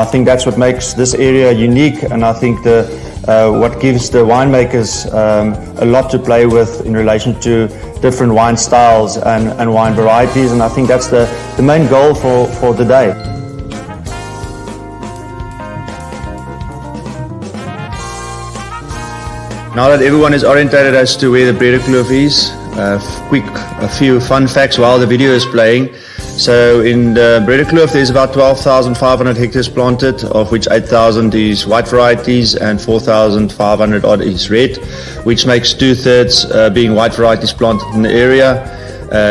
I think that's what makes this area unique, and I think what gives the winemakers a lot to play with in relation to different wine styles and wine varieties, and I think that's the main goal for today. Now that everyone is orientated as to where the Breedekloof is, a few fun facts while the video is playing. So in the Breedekloof there's about 12,500 hectares planted, of which 8,000 is white varieties and 4,500 odd is red, which makes 2/3 being white varieties planted in the area.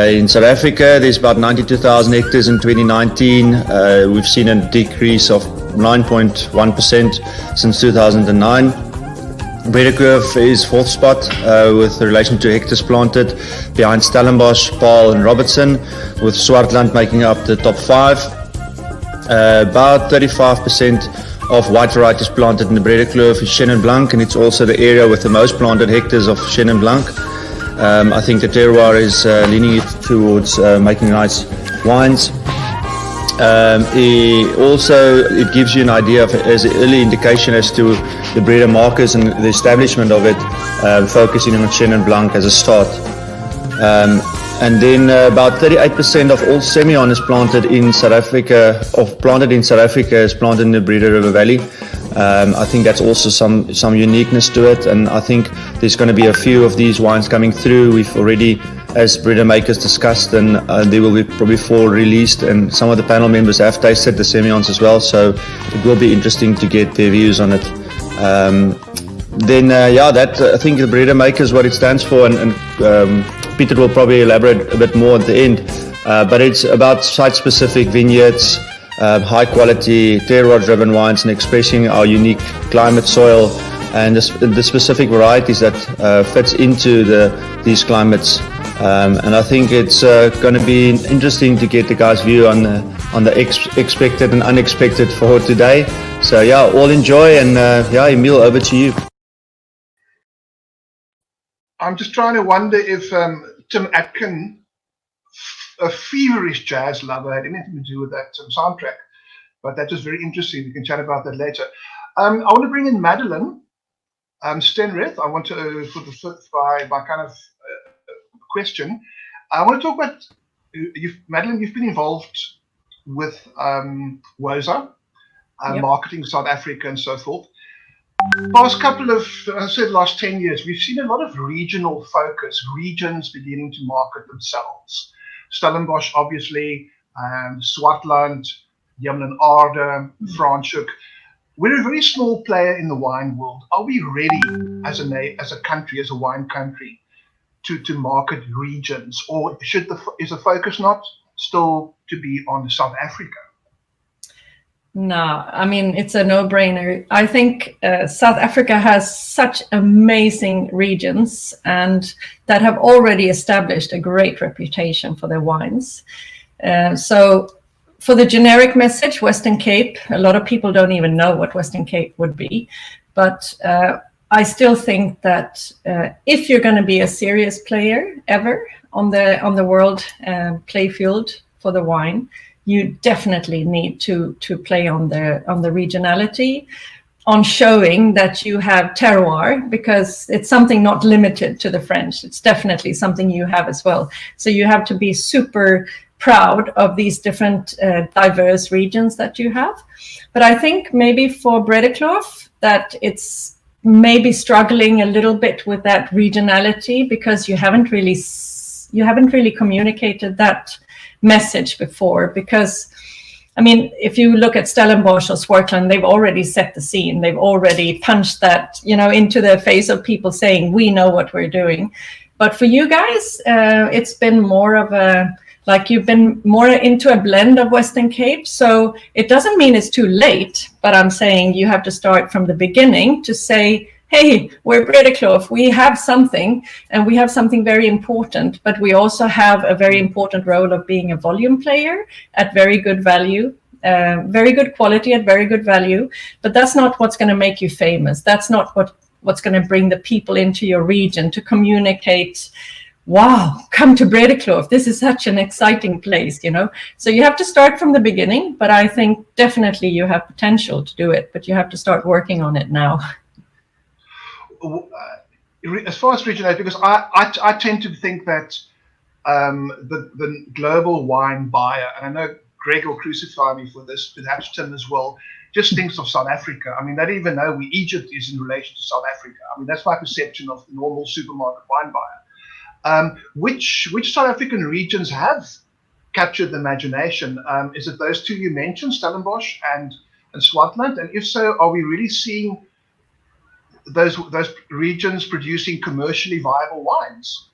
In South Africa there's about 92,000 hectares in 2019. We've seen a decrease of 9.1% since 2009. Breedekloof is fourth spot with relation to hectares planted, behind Stellenbosch, Paarl and Robertson, with Swartland making up the top 5. About 35% of white varieties planted in the Breedekloof is Chenin Blanc, and it's also the area with the most planted hectares of Chenin Blanc. I think the terroir is leaning it towards making nice wines. It gives you an idea as an early indication as to the breeder markers and the establishment of it, focusing on Chenin Blanc as a start. And then about 38% of all Semillon is planted in South Africa, is planted in the Breede River Valley. I think that's also some uniqueness to it, and I think there's going to be a few of these wines coming through. We've already, as breeder makers, discussed, and there will be probably 4 released, and some of the panel members have tasted the Semillons as well, so it will be interesting to get their views on it. I think the breeder makers, what it stands for, and Peter will probably elaborate a bit more at the end, but it's about site-specific vineyards, high quality terroir driven wines, and expressing our unique climate, soil, and the specific varieties that fits into these climates. And I think it's going to be interesting to get the guys' view on the expected and unexpected for today. So yeah, all enjoy, and Emile, over to you. I'm just trying to wonder if Tim Atkin, a feverish jazz lover, had anything to do with that soundtrack, but that was very interesting. We can chat about that later. I want to bring in Madeline Stenreth. I want to put my kind of question. I want to talk about Madeline. You've been involved with WOSA, marketing South Africa and so forth. Last couple of, last 10 years, we've seen a lot of regional focus, regions beginning to market themselves. Stellenbosch, obviously, Swartland, Yaml & Aarde, Franschhoek. We're a very small player in the wine world. Are we ready as a country, as a wine country, to market regions, or is the focus not still to be on South Africa? No, I mean, it's a no-brainer. I think South Africa has such amazing regions, and that have already established a great reputation for their wines. So for the generic message, Western Cape, a lot of people don't even know what Western Cape would be, but I still think that if you're going to be a serious player ever on the world play field for the wine, you definitely need to play on the regionality, on showing that you have terroir, because it's something not limited to the French. It's definitely something you have as well. So you have to be super proud of these different diverse regions that you have. But I think maybe for Breedekloof that it's maybe struggling a little bit with that regionality, because you haven't really communicated that message before. Because I mean, if you look at Stellenbosch or Swartland, they've already set the scene. They've already punched that, into the face of people, saying we know what we're doing. But for you guys, it's been more of you've been more into a blend of Western Cape. So it doesn't mean it's too late, but I'm saying you have to start from the beginning to say, hey, we're Breedekloof, we have something, and we have something very important, but we also have a very important role of being a volume player at very good value, very good quality at very good value. But that's not what's going to make you famous. That's not what's going to bring the people into your region to communicate wow, come to Breedekloof. This is such an exciting place, you know. So you have to start from the beginning, but I think definitely you have potential to do it, but you have to start working on it now. As far as region, because I tend to think that the global wine buyer, and I know Greg will crucify me for this, perhaps Tim as well, just thinks of South Africa. I mean, they don't even know where Egypt is in relation to South Africa. I mean, that's my perception of the normal supermarket wine buyer. Which South African regions have captured the imagination? Is it those two you mentioned, Stellenbosch and Swartland? And if so, are we really seeing those regions producing commercially viable wines?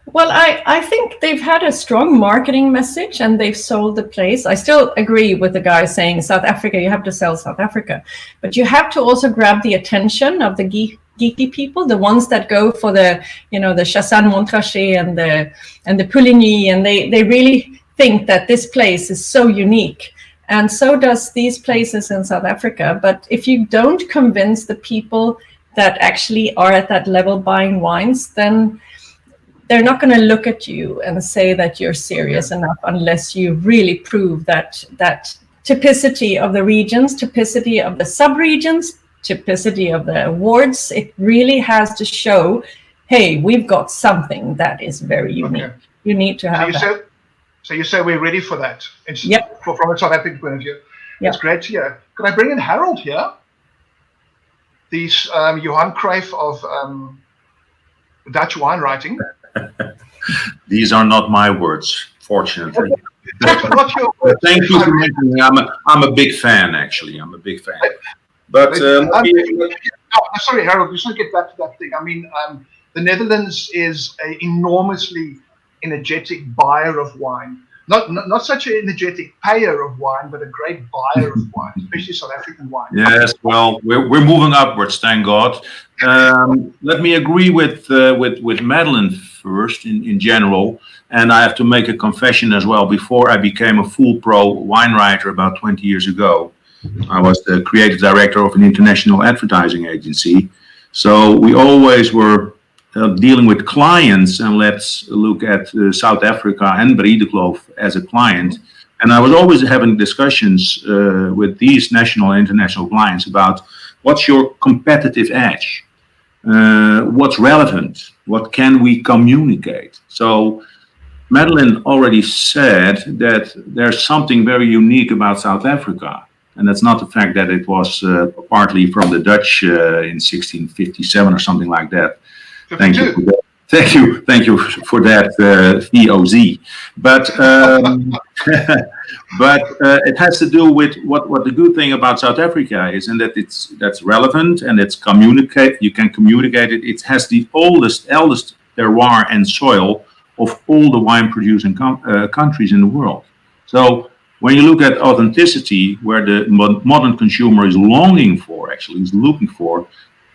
Well, I think they've had a strong marketing message and they've sold the place. I still agree with the guy saying South Africa, you have to sell South Africa, but you have to also grab the attention of the geeky people, the ones that go for the, you know, the Chassagne Montrachet and the Pouligny, and they really think that this place is so unique. And so does these places in South Africa. But if you don't convince the people that actually are at that level buying wines, then they're not going to look at you and say that you're serious enough unless you really prove that typicity of the regions, typicity of the sub-regions, typicity of the awards. It really has to show, hey, we've got something that is very unique. Okay. You need to have that. So you say we're ready for that? Yep. From a South African point of view. That's great to hear. Can I bring in Harold here? These Johan Cruyff of Dutch wine writing. These are not my words, fortunately. Not your words. Thank you for mentioning me. I'm a big fan, actually. I'm a big fan. But sorry, Harold. Just want to get back to that thing. I mean, the Netherlands is an enormously energetic buyer of wine. Not such an energetic payer of wine, but a great buyer of wine, especially South African wine. Yes, well, we're moving upwards, thank God. Let me agree with Madeline first in general, and I have to make a confession as well. Before I became a full pro wine writer about 20 years ago, I was the creative director of an international advertising agency. So we always were dealing with clients, and let's look at South Africa and Breedekloof as a client. And I was always having discussions with these national and international clients about what's your competitive edge, what's relevant, what can we communicate. So Madeline already said that there's something very unique about South Africa. And that's not the fact that it was partly from the Dutch in 1657 or something like that. Thank you. Thank you for that, VOZ. But it has to do with what the good thing about South Africa is, and that that's relevant and it's communicate. You can communicate it. It has the eldest terroir and soil of all the wine producing countries in the world. So when you look at authenticity, where the modern consumer is longing for, actually is looking for,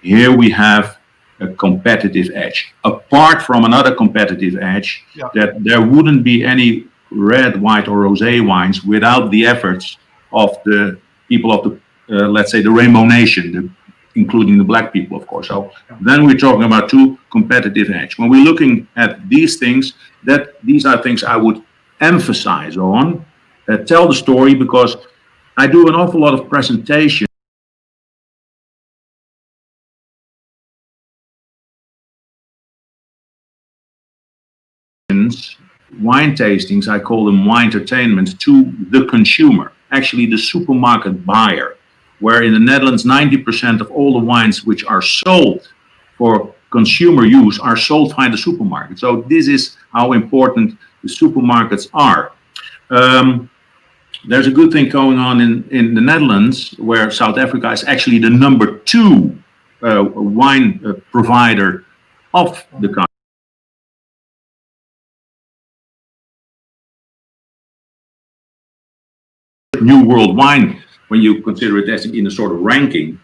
here we have a competitive edge. Apart from another competitive edge, that there wouldn't be any red, white, or rosé wines without the efforts of the people of the, let's say, the Rainbow Nation, including the black people, of course. So then we're talking about two competitive edge. When we're looking at these things, these are things I would emphasize on, tell the story, because I do an awful lot of presentations wine tastings, I call them wine entertainment, to the consumer, actually the supermarket buyer, where in the Netherlands 90% of all the wines which are sold for consumer use are sold by the supermarket. So this is how important the supermarkets are. There's a good thing going on in the Netherlands, where South Africa is actually the number 2 wine provider of the country. New world wine, when you consider it as in a sort of ranking.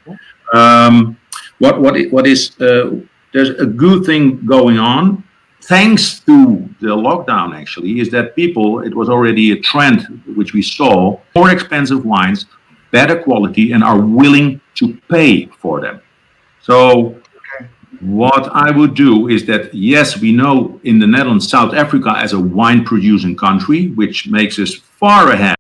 There's a good thing going on, thanks to the lockdown, actually, is that people, it was already a trend which we saw, more expensive wines, better quality, and are willing to pay for them. So What I would do is that, yes, we know in the Netherlands, South Africa as a wine producing country, which makes us far ahead.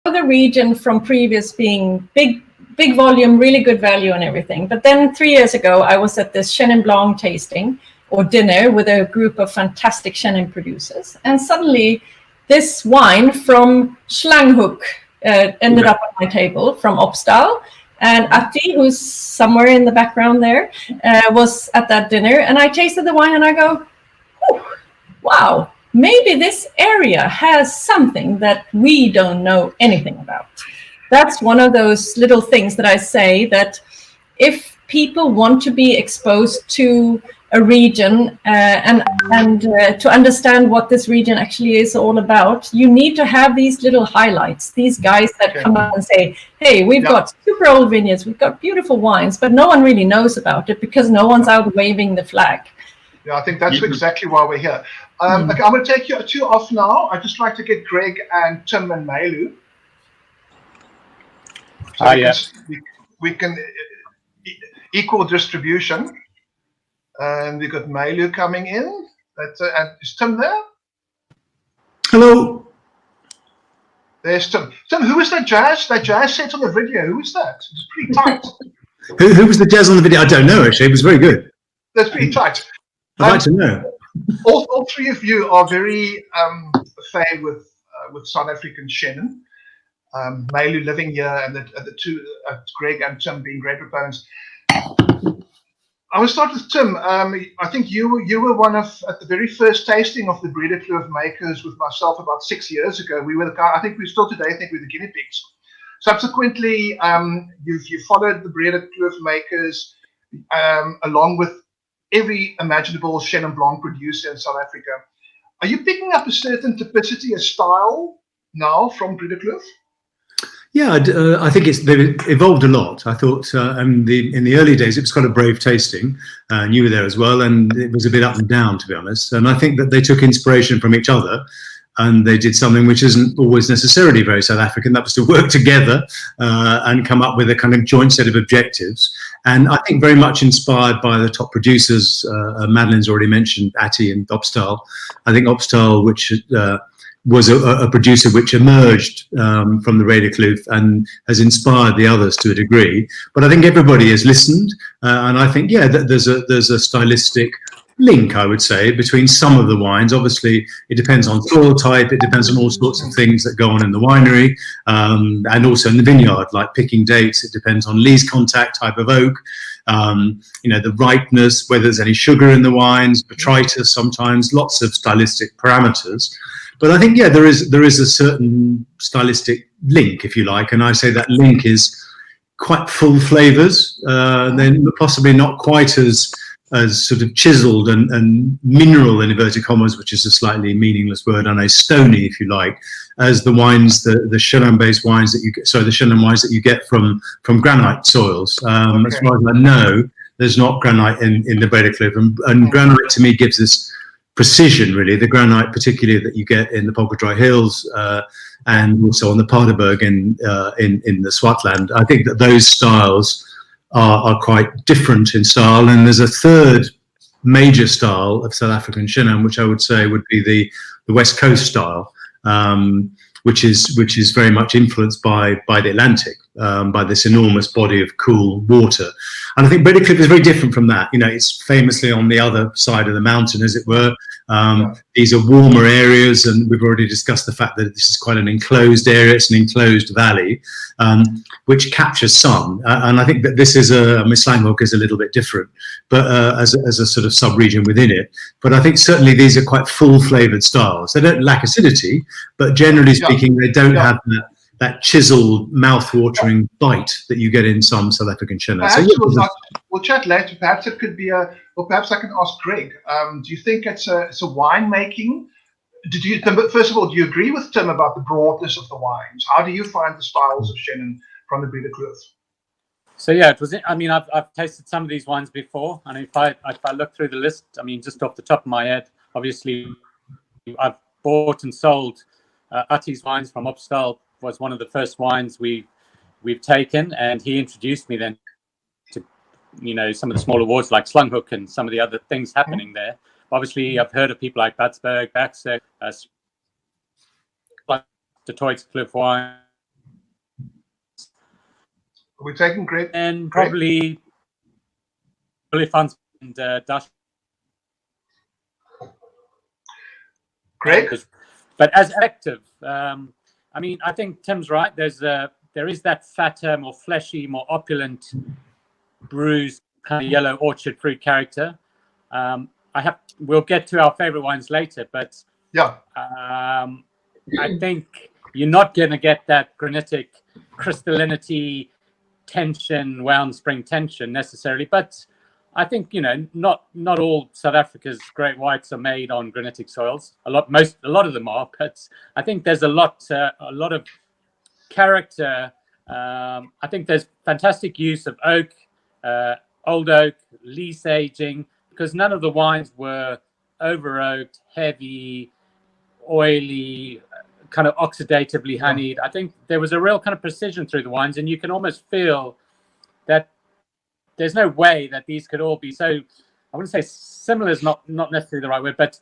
The region from previous being big volume, really good value and everything. But then 3 years ago, I was at this Chenin Blanc tasting or dinner with a group of fantastic Chenin producers. And suddenly this wine from Slanghoek ended up on my table from Opstal. And Atti, who's somewhere in the background there, was at that dinner. And I tasted the wine and I go, wow, maybe this area has something that we don't know anything about. That's one of those little things that I say, that if people want to be exposed to a region and to understand what this region actually is all about, you need to have these little highlights, these guys that come out and say, hey, we've got super old vineyards, we've got beautiful wines, but no one really knows about it because no one's out waving the flag. Yeah, I think that's exactly why we're here. Okay, I'm going to take you two off now. I'd just like to get Greg and Tim and Mailu. So we can equal distribution. And we've got Mailu coming in. And is Tim there? Hello. There's Tim. Tim, who is that jazz? That jazz set on the video. Who is that? It's pretty tight. Who was the jazz on the video? I don't know, actually. It was very good. That's pretty tight. I'd like to know. All three of you are very affair with South African Chenin. Mailu living here, and the two, Greg and Tim, being great proponents. I will start with Tim. I think you were one of, at the very first tasting of the Breedekloof Makers with myself about 6 years ago. We were the guy, I think we still today, I think we're the guinea pigs. Subsequently, you followed the Breedekloof Makers along with every imaginable Chenin Blanc producer in South Africa. Are you picking up a certain typicity, a style now from Breedekloof? Yeah, I think they've evolved a lot. I thought in the early days it was quite a brave tasting, and you were there as well, and it was a bit up and down, to be honest. And I think that they took inspiration from each other, and they did something which isn't always necessarily very South African. That was to work together and come up with a kind of joint set of objectives. And I think very much inspired by the top producers. Madeleine's already mentioned Atti and Opstal. I think Opstal, which was a producer which emerged from the Breedekloof and has inspired the others to a degree. But I think everybody has listened, and I think, yeah, there's a stylistic, link, I would say, between some of the wines. Obviously, it depends on soil type, it depends on all sorts of things that go on in the winery, and also in the vineyard, like picking dates. It depends on lees contact, type of oak, the ripeness, whether there's any sugar in the wines, botrytis sometimes, lots of stylistic parameters. But I think, there is a certain stylistic link, if you like, and I say that link is quite full flavors, then possibly not quite as sort of chiseled and mineral in inverted commas, which is a slightly meaningless word, and a stony, if you like, as the wines, the Chenin-based wines that you get, the Chenin wines that you get from granite soils. As far as I know, there's not granite in the Breedekloof, and granite to me gives this precision, really. The granite, particularly that you get in the Polkadrij Hills, and also on the Paardenberg in the Swartland. I think that those styles are quite different in style, and there's a third major style of South African Chenin, which I would say would be the West Coast style, which is very much influenced by the Atlantic, by this enormous body of cool water. And I think Breedekloof is very different from that. It's famously on the other side of the mountain, as it were. These are warmer areas, and we've already discussed the fact that this is quite an enclosed area. It's an enclosed valley, which captures sun. And I think that this is Slanghok is a little bit different, but as a sort of sub-region within it. But I think certainly these are quite full-flavoured styles. They don't lack acidity, but generally speaking, they don't have that chiseled, mouth-watering bite that you get in some South African Chenin. We'll chat later. Perhaps it could be or perhaps I can ask Greg. Do you think it's a winemaking? First of all, do you agree with Tim about the broadness of the wines? How do you find the styles of Chenin from the Breedekloof? So yeah, it was. I mean, I've tasted some of these wines before, and if I look through the list, I mean, just off the top of my head, obviously, I've bought and sold Atti's wines from Opstal. Was one of the first wines we've taken, and he introduced me then to some of the smaller wards like Slanghok and some of the other things happening there. Obviously, I've heard of people like Batsberg, Baxter, the Deetlefs wine. Are we taking Greg? And probably Olifants and Dash. Greg? But as active, I mean, I think Tim's right. There is that fatter, more fleshy, more opulent, bruised, kind of yellow orchard fruit character. We'll get to our favorite wines later, but I think you're not going to get that granitic crystallinity, tension, wound spring tension necessarily. But I think not all South Africa's great whites are made on granitic soils. A lot of them are, but I think there's a lot of character. I think there's fantastic use of oak, old oak, lease aging, because none of the wines were over oaked, heavy, oily, kind of oxidatively honeyed. I think there was a real kind of precision through the wines, and you can almost feel that there's no way that these could all be so, I wouldn't say similar is not necessarily the right word, but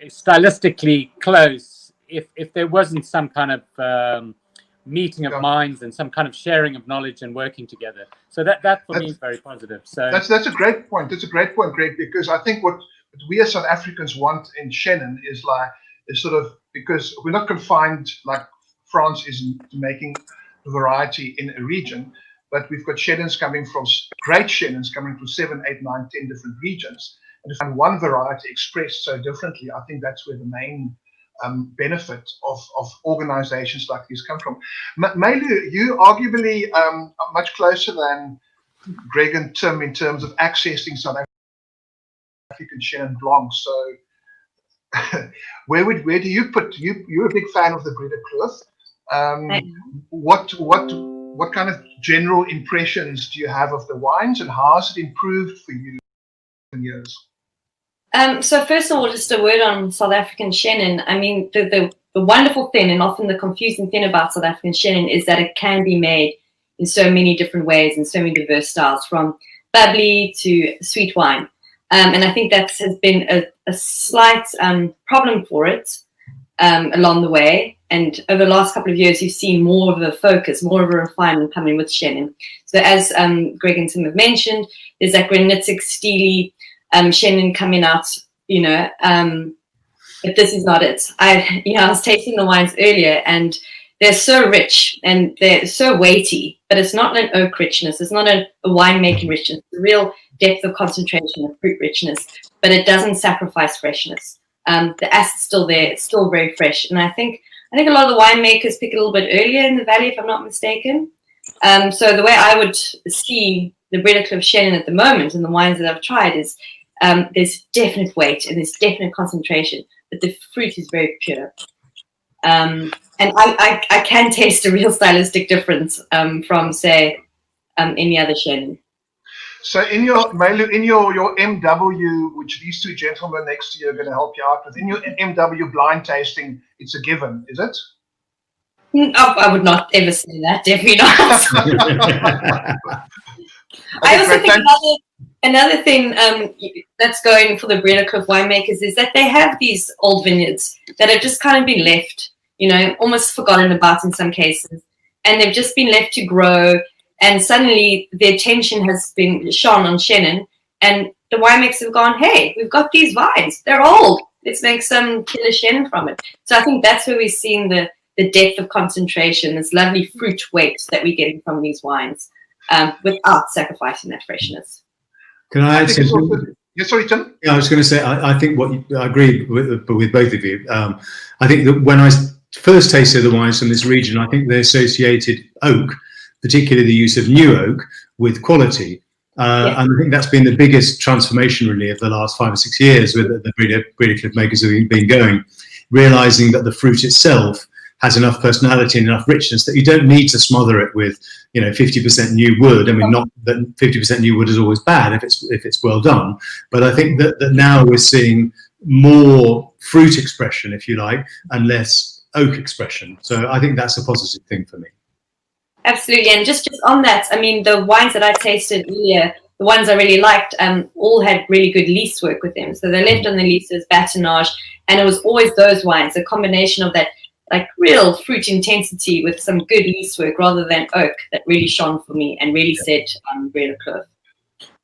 stylistically close if there wasn't some kind of meeting of minds and some kind of sharing of knowledge and working together. So that for me is very positive. So that's a great point. That's a great point, Greg, because I think what we as South Africans want in Chenin is sort of, because we're not confined like France is making variety in a region, but we've got Chenins coming from great Chenins coming from 7, 8, 9, 10 different regions, and to find one variety expressed so differently, I think that's where the main benefit of organizations like these come from. Mailu, you arguably are much closer than Greg and Tim in terms of accessing South African Chenin Blanc. So where do you put you're a big fan of the Breedekloof. What kind of general impressions do you have of the wines, and how has it improved for you in years? So first of all, just a word on South African Chenin. I mean, the wonderful thing, and often the confusing thing about South African Chenin, is that it can be made in so many different ways and so many diverse styles, from bubbly to sweet wine. And I think that has been a slight problem for it along the way. And over the last couple of years, you've seen more of a focus, more of a refinement coming with Chenin. So as Greg and Tim have mentioned, there's that granitic, steely Chenin coming out you know. But this is not it. I was tasting the wines earlier, and they're so rich and they're so weighty, but it's not an oak richness. It's not a winemaking richness. It's a real depth of concentration of fruit richness, but it doesn't sacrifice freshness. The acid's still there. It's still very fresh. And I think a lot of the winemakers pick a little bit earlier in the valley, if I'm not mistaken. So the way I would see the Breedekloof Chenin at the moment and the wines that I've tried is there's definite weight and there's definite concentration, but the fruit is very pure. And I can taste a real stylistic difference from, say, any other Chenin. So in your MW, which these two gentlemen next to you are going to help you out with, in your MW blind tasting, it's a given, is it? I would not ever say that. Definitely not. I also think another thing that's going for the Breedekloof winemakers is that they have these old vineyards that have just kind of been left, almost forgotten about in some cases, and they've just been left to grow. And suddenly the attention has been shone on Chenin, and the winemakers have gone, hey, we've got these vines. They're old. Let's make some killer Chenin from it. So I think that's where we're seeing the depth of concentration, this lovely fruit weight that we're getting from these wines without sacrificing that freshness. Can I add something? Yes, sorry, Tim. Yeah, I was going to say, I think I agree with both of you. I think that when I first tasted the wines from this region, I think they associated oak, particularly the use of new oak, with quality. And I think that's been the biggest transformation really of the last 5 or 6 years with the Breedekloof Makers have been going, realizing that the fruit itself has enough personality and enough richness that you don't need to smother it with 50% new wood. I mean, not that 50% new wood is always bad if it's well done, but I think that now we're seeing more fruit expression, if you like, and less oak expression. So I think that's a positive thing for me. Absolutely. And just on that, I mean, the wines that I tasted earlier, the ones I really liked, all had really good lease work with them. So they left on the leases, batonnage, and it was always those wines, a combination of that like real fruit intensity with some good lease work rather than oak that really shone for me and really set Breedekloof.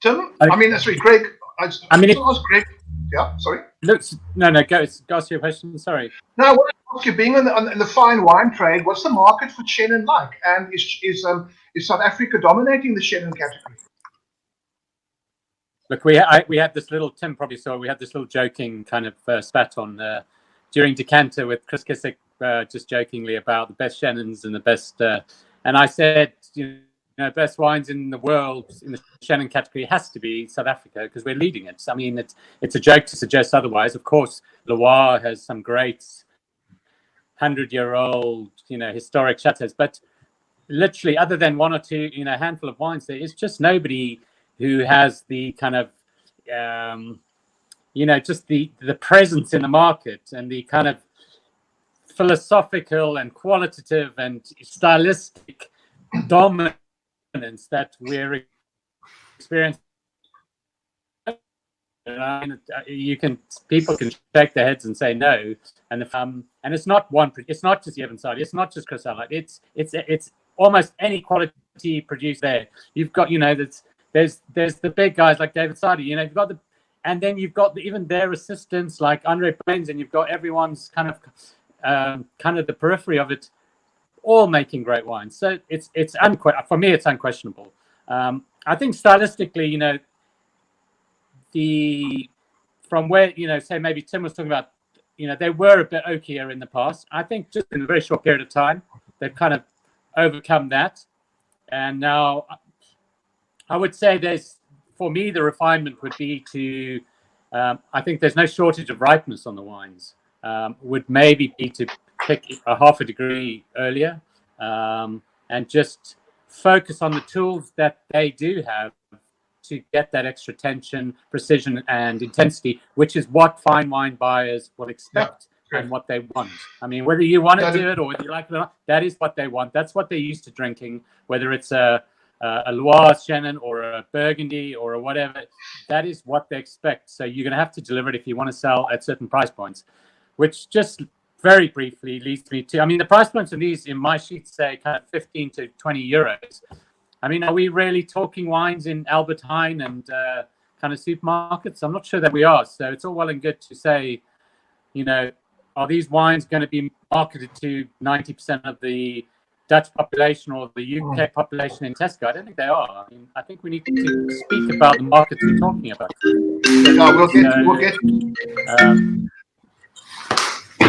Tim, sorry, Greg. Ask Greg. Yeah, sorry. Looks no. Go ask your question. Sorry. No, I want to ask you, being in the fine wine trade, what's the market for Chenin like? And is South Africa dominating the Chenin category? Look, we had this little, Tim probably saw, we had this little joking kind of spat on during Decanter with Chris Kissick, just jokingly about the best Chenins and the best, and I said, best wines in the world in the Chenin category has to be South Africa because we're leading it. I mean, it's a joke to suggest otherwise. Of course, Loire has some great 100-year-old, historic chateaus, but literally, other than one or two, handful of wines, there is just nobody who has the kind of, just the presence in the market and the kind of philosophical and qualitative and stylistic dominance that we're experiencing. People can shake their heads and say no, and it's not it's not just Evan Sadi, it's not just Chris Allard, it's almost any quality producer there. You've got there's the big guys like David Sadi, you've got and then you've got even their assistants like Andre Plains, and you've got everyone's kind of the periphery of it, all making great wines. So for me, it's unquestionable. I think stylistically, from where say maybe Tim was talking about, they were a bit oakier in the past. I think just in a very short period of time, they've kind of overcome that, and now I would say for me the refinement would be to I think there's no shortage of ripeness on the wines. Would maybe be to pick a half a degree earlier and just focus on the tools that they do have to get that extra tension, precision, and intensity, which is what fine wine buyers will expect and what they want. I mean, whether you want to do it or whether you like it or not, that is what they want. That's what they're used to drinking, whether it's a Loire Chenin or a Burgundy or a whatever. That is what they expect. So you're going to have to deliver it if you want to sell at certain price points, which just very briefly leads me to, the price points of these in my sheet say kind of 15 to 20 euros. I mean, are we really talking wines in Albert Heijn and kind of supermarkets? I'm not sure that we are. So it's all well and good to say, you know, are these wines going to be marketed to 90% of the Dutch population or the UK population in Tesco? I don't think they are. I mean, I think we need to speak about the markets we're talking about. No, we'll get.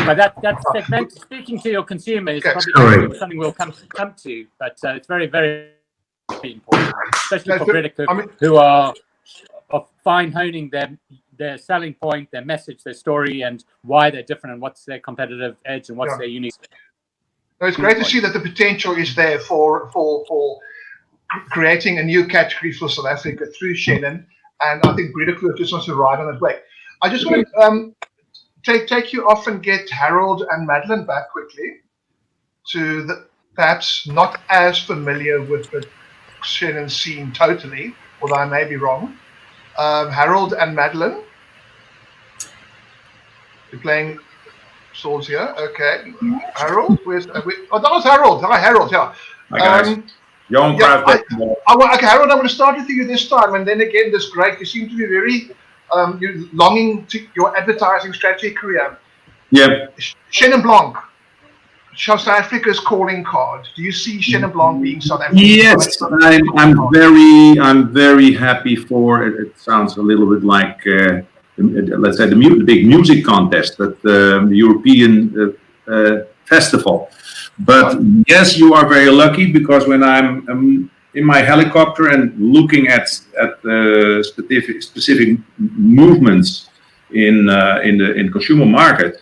But that segment, speaking to your consumer, is probably something we'll come to. But it's very, very important, especially for Breedekloof, who are fine honing their selling point, their message, their story, and why they're different, and what's their competitive edge, and what's their unique. So it's great to see that the potential is there for creating a new category for South Africa through Shannon, and I think Breedekloof just wants to ride on that way. I just want to take you off and get Harold and Madeline back quickly to the perhaps not as familiar with the Shannon scene totally, although I may be wrong. Harold and Madeline, you're playing swords here. Okay, Harold, where's that was Harold. Hi, Harold. Yeah. Hi guys. Okay, Harold, I'm going to start with you this time, and then again, this great. You seem to be very you're longing to your advertising strategy career. Yeah. Chenin Blanc, South Africa's calling card. Do you see Chenin Blanc being South Africa? Yes, I'm very happy for it. It sounds a little bit like let's say the big music contest at the European festival. But yes, you are very lucky, because when I'm in my helicopter and looking at specific movements in the consumer market,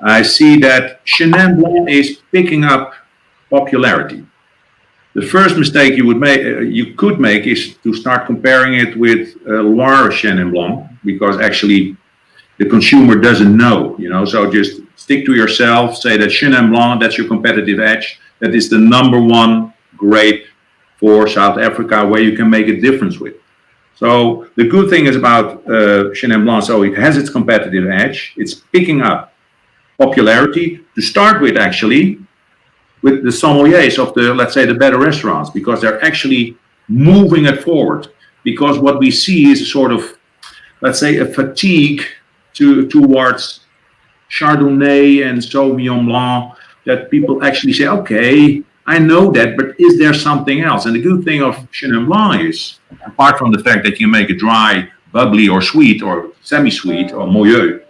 I see that Chenin Blanc is picking up popularity. The first mistake you could make is to start comparing it with Loire Chenin Blanc, because actually the consumer doesn't know, so just stick to yourself, say that Chenin Blanc, that's your competitive edge, that is the #1 grape for South Africa where you can make a difference with. So the good thing is about Chenin Blanc, so it has its competitive edge, it's picking up popularity to start with, actually, with the sommeliers of the, let's say, the better restaurants, because they're actually moving it forward. Because what we see is a sort of, let's say, a fatigue towards Chardonnay and Sauvignon Blanc, that people actually say, okay, I know that, but is there something else? And the good thing of Chenin Blanc is, apart from the fact that you make it dry, bubbly, or sweet, or semi-sweet, or moelleux,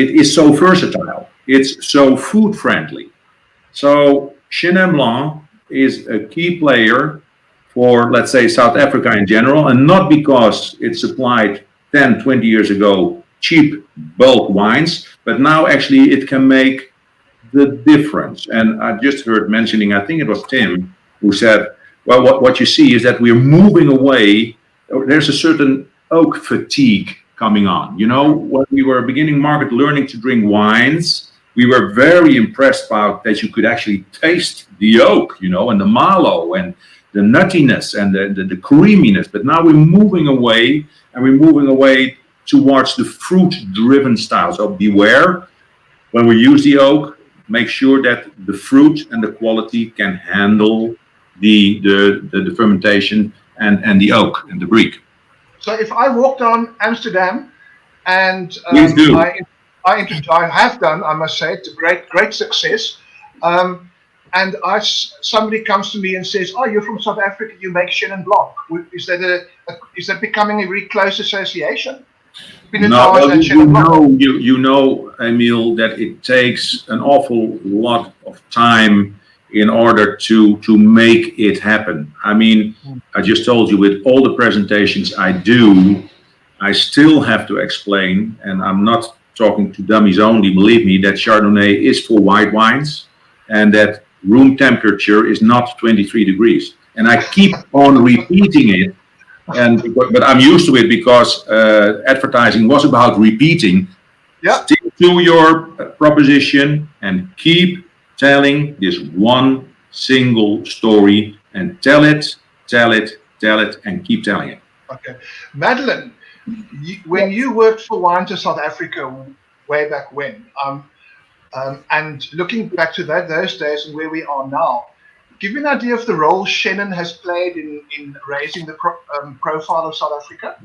it is so versatile. It's so food friendly. So Chenin Blanc is a key player for, let's say, South Africa in general, and not because it supplied 10, 20 years ago cheap bulk wines, but now actually it can make the difference. And I just heard mentioning, I think it was Tim, who said, well, what you see is that we're moving away. There's a certain oak fatigue coming on. When we were beginning market learning to drink wines, we were very impressed about that you could actually taste the oak, and the mallow and the nuttiness and the creaminess. But now we're moving away, and we're moving away towards the fruit-driven style. So beware, when we use the oak, make sure that the fruit and the quality can handle the fermentation and the oak and the brick. So if I walk down Amsterdam and Please do. I have done, I must say, it's a great success. And somebody comes to me and says, "Oh, you're from South Africa. You make Chenin Blanc." Is that becoming a really close association? No, well, you know, Emil, that it takes an awful lot of time in order to make it happen. I mean, I just told you, with all the presentations I do, I still have to explain, and I'm not talking to dummies only, believe me, that Chardonnay is for white wines, and that room temperature is not 23 degrees. And I keep on repeating it, but I'm used to it, because advertising was about repeating. Yeah. Stick to your proposition and keep telling this one single story, and tell it, and keep telling it. Okay. Madeline, when you worked for Wines of South Africa way back when, and looking back to those days and where we are now, give me an idea of the role Chenin has played in raising the profile of South Africa.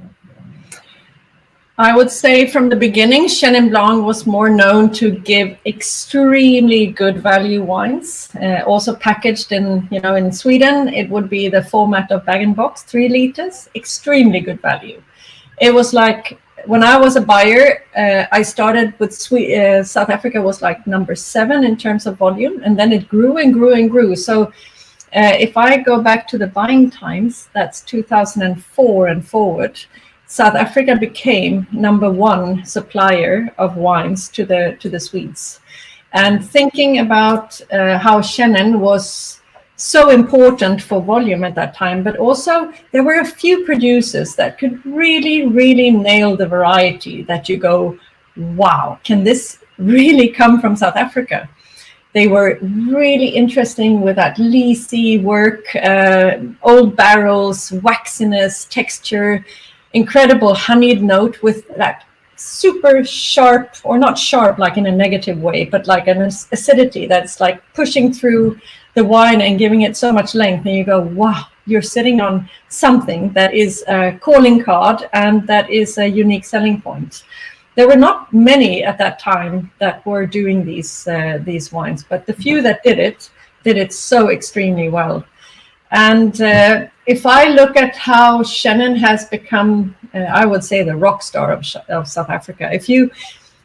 I would say from the beginning, Chenin Blanc was more known to give extremely good value wines. Also packaged in Sweden, it would be the format of bag-in-box, 3 liters, extremely good value. It was like, when I was a buyer, I started with South Africa was like number 7 in terms of volume, and then it grew and grew and grew. So if I go back to the buying times, that's 2004 and forward, South Africa became number 1 supplier of wines to the Swedes. And thinking about how Chenin was so important for volume at that time, but also there were a few producers that could really, really nail the variety that you go, wow, can this really come from South Africa? They were really interesting with that leesy work, old barrels, waxiness, texture, incredible honeyed note with that super sharp, or not sharp like in a negative way, but like an acidity that's like pushing through the wine and giving it so much length. And you go, wow, you're sitting on something that is a calling card and that is a unique selling point. There were not many at that time that were doing these wines, but the few that did it so extremely well. And if I look at how Chenin has become, I would say, the rock star of South Africa. If you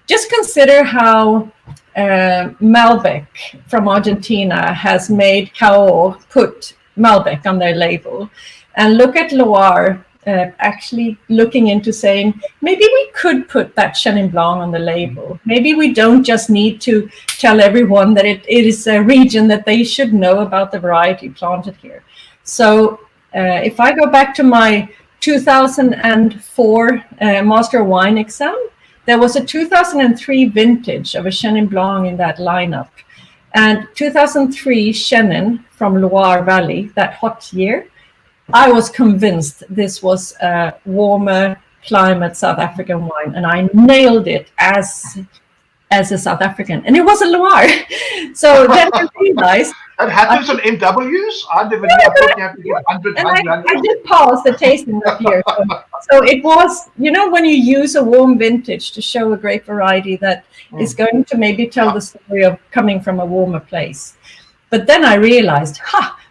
just consider how Malbec from Argentina has made Cahors put Malbec on their label, and look at Loire actually looking into saying, maybe we could put that Chenin Blanc on the label. Maybe we don't just need to tell everyone that it is a region that they should know about the variety planted here. So if I go back to my 2004 Master of Wine exam, there was a 2003 vintage of a Chenin Blanc in that lineup. And 2003 Chenin from Loire Valley, that hot year, I was convinced this was a warmer climate South African wine. And I nailed it as a South African. And it was a Loire. So then I realized... That happens on MWs? I never knew. I thought you have to get 100. I did pass the tasting that year. So it was, when you use a warm vintage to show a grape variety that is going to maybe tell the story of coming from a warmer place. But then I realized,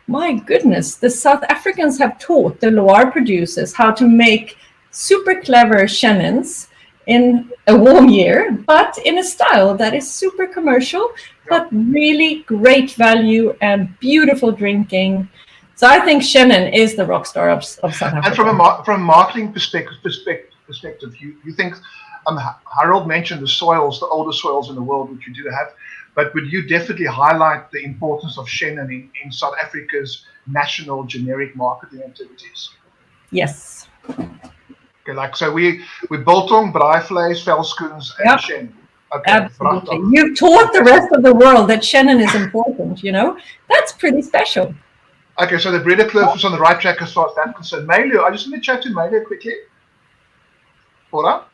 my goodness, the South Africans have taught the Loire producers how to make super clever Chenins in a warm year, but in a style that is super commercial, but really great value and beautiful drinking. So I think Chenin is the rock star of South Africa. And from a marketing perspective, you think Harold mentioned the soils, the older soils in the world, which you do have, but would you definitely highlight the importance of Chenin in South Africa's national generic marketing activities? Yes. Okay, so we Biltong, Braaivleis, Velskoens, and Chenin. Okay, absolutely. You've taught the rest of the world that Chenin is important, That's pretty special. Okay, so the Breedekloof is on the right track as far as that's concerned. Mailio, I just want to chat to Mailio quickly. Paula?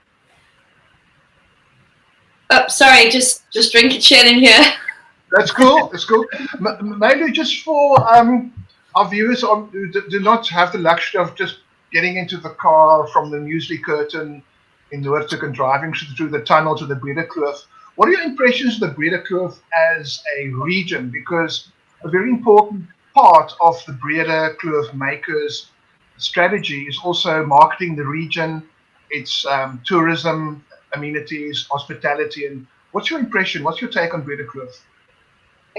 Oh, sorry, just drinking Chenin here. That's cool. That's cool. Mailio, just for our viewers who do not have the luxury of just getting into the car from the muesli curtain in Noordhoek and driving through the tunnel to the Breedekloof. What are your impressions of the Breedekloof as a region? Because a very important part of the Breedekloof Makers strategy is also marketing the region, its tourism, amenities, hospitality. And what's your impression? What's your take on Breedekloof?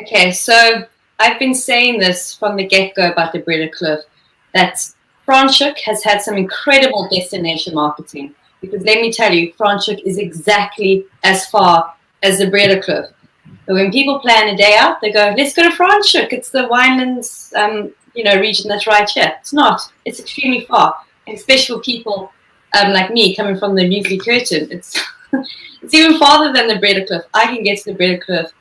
Okay, so I've been saying this from the get-go about the Breedekloof, that Franschhoek has had some incredible destination marketing. Because let me tell you, Franschhoek is exactly as far as the Breedekloof. So when people plan a day out, they go, let's go to Franschhoek. It's the winelands, region that's right here. It's not. It's extremely far. And especially for people like me coming from the muesli curtain, it's even farther than the Breedekloof. I can get to the Breedekloof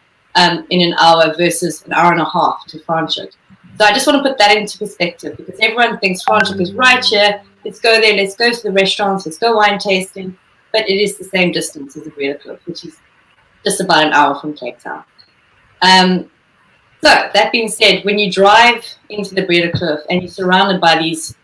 in an hour versus an hour and a half to Franschhoek. So I just want to put that into perspective because everyone thinks Franschhoek is right here. Let's go there. Let's go to the restaurants. Let's go wine tasting. But it is the same distance as the Breedekloof, which is just about an hour from Cape Town. So that being said, when you drive into the Breedekloof and you're surrounded by these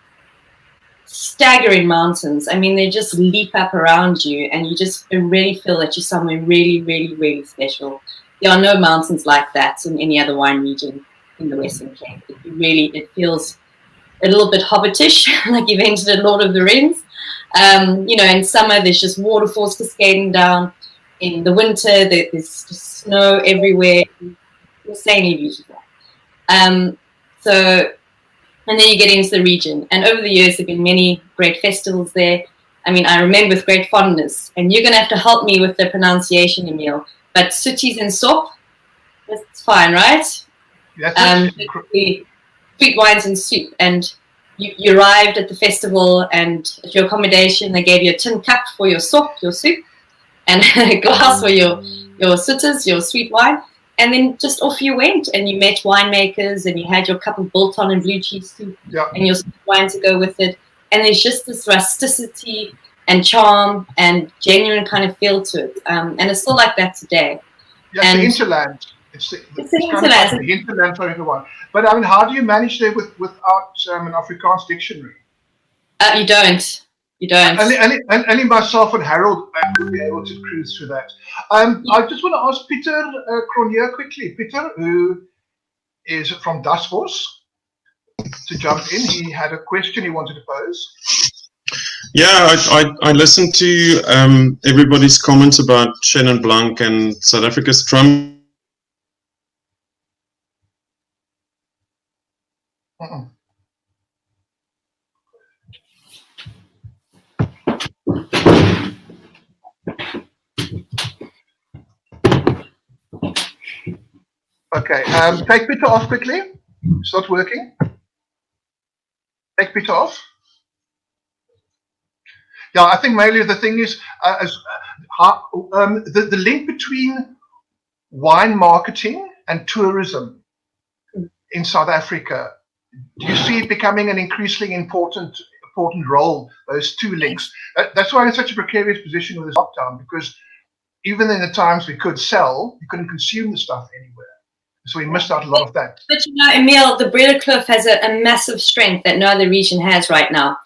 staggering mountains. I mean, they just leap up around you, and you just really feel that you're somewhere really, really, really special. There are no mountains like that in any other wine region in the Western Cape. It feels a little bit hobbitish, like you've entered a Lord of the Rings. In summer there's just waterfalls cascading down. In the winter there's just snow everywhere. Insanely beautiful. And then you get into the region, and over the years there have been many great festivals there. I mean, I remember with great fondness, and you're going to have to help me with the pronunciation, Emil, but sooties and sop, that's fine, right? Yes. Sweet wines and soup. And you arrived at the festival, and at your accommodation they gave you a tin cup for your sop, your soup, and a glass for your sooters, your sweet wine. And then just off you went, and you met winemakers, and you had your cup of biltong and blue cheese soup, and your wine to go with it. And there's just this rusticity and charm and genuine kind of feel to it. And it's still like that today. Yes, and the hinterland. It's the hinterland. The hinterland for everyone. But I mean, how do you manage there without an Afrikaans dictionary? You don't. Only myself and Harold would be able to cruise through that. I just want to ask Peter Cronje quickly. Peter, who is from Dasvos, to jump in. He had a question he wanted to pose. Yeah, I listened to everybody's comments about Chenin Blanc and South Africa's drum. Okay, take Peter off quickly. It's not working. Take Peter off. Yeah, I think mainly the thing is the link between wine marketing and tourism in South Africa. Do you see it becoming an increasingly important role, those two links? That's why we're in such a precarious position with this lockdown, because even in the times we could sell, you couldn't consume the stuff anywhere. So we missed out a lot of that. But Emil, the Breedekloof has a massive strength that no other region has right now.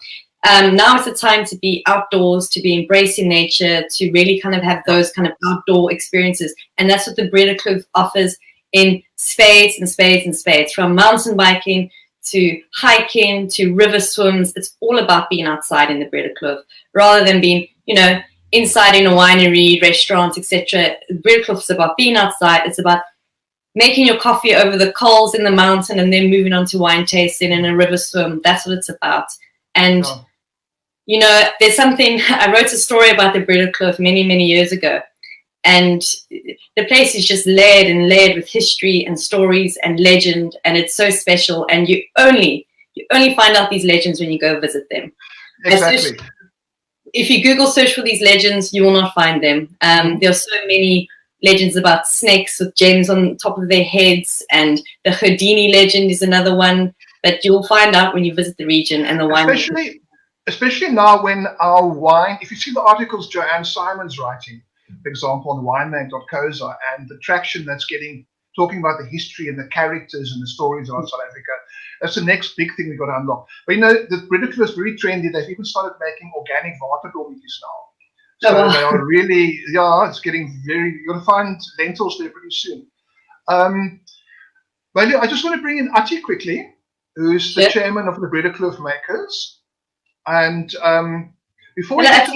Now is the time to be outdoors, to be embracing nature, to really kind of have those kind of outdoor experiences. And that's what the Breedekloof offers in spades and spades and spades. From mountain biking to hiking to river swims, it's all about being outside in the Breedekloof rather than being, inside in a winery, restaurant, etc. Breedekloof is about being outside. It's about making your coffee over the coals in the mountain and then moving on to wine tasting and a river swim. That's what it's about. And, there's something, I wrote a story about the Breedekloof many, many years ago. And the place is just layered with history and stories and legend. And it's so special. And you only find out these legends when you go visit them. Exactly. If you Google search for these legends, you will not find them. There are so many legends about snakes with gems on top of their heads, and the Houdini legend is another one that you'll find out when you visit the region and the wine. Especially now when our wine, if you see the articles Joanne Simon's writing, for example, on winemag.co.za, and the traction that's talking about the history and the characters and the stories about South Africa, that's the next big thing we've got to unlock. But the Breedekloof is very trendy. They've even started making organic watergormetjies now. So they are really, it's getting you're going to find lentils there pretty soon. But I just want to bring in Ati quickly, who's the chairman of the Breedekloof Makers. And before we get to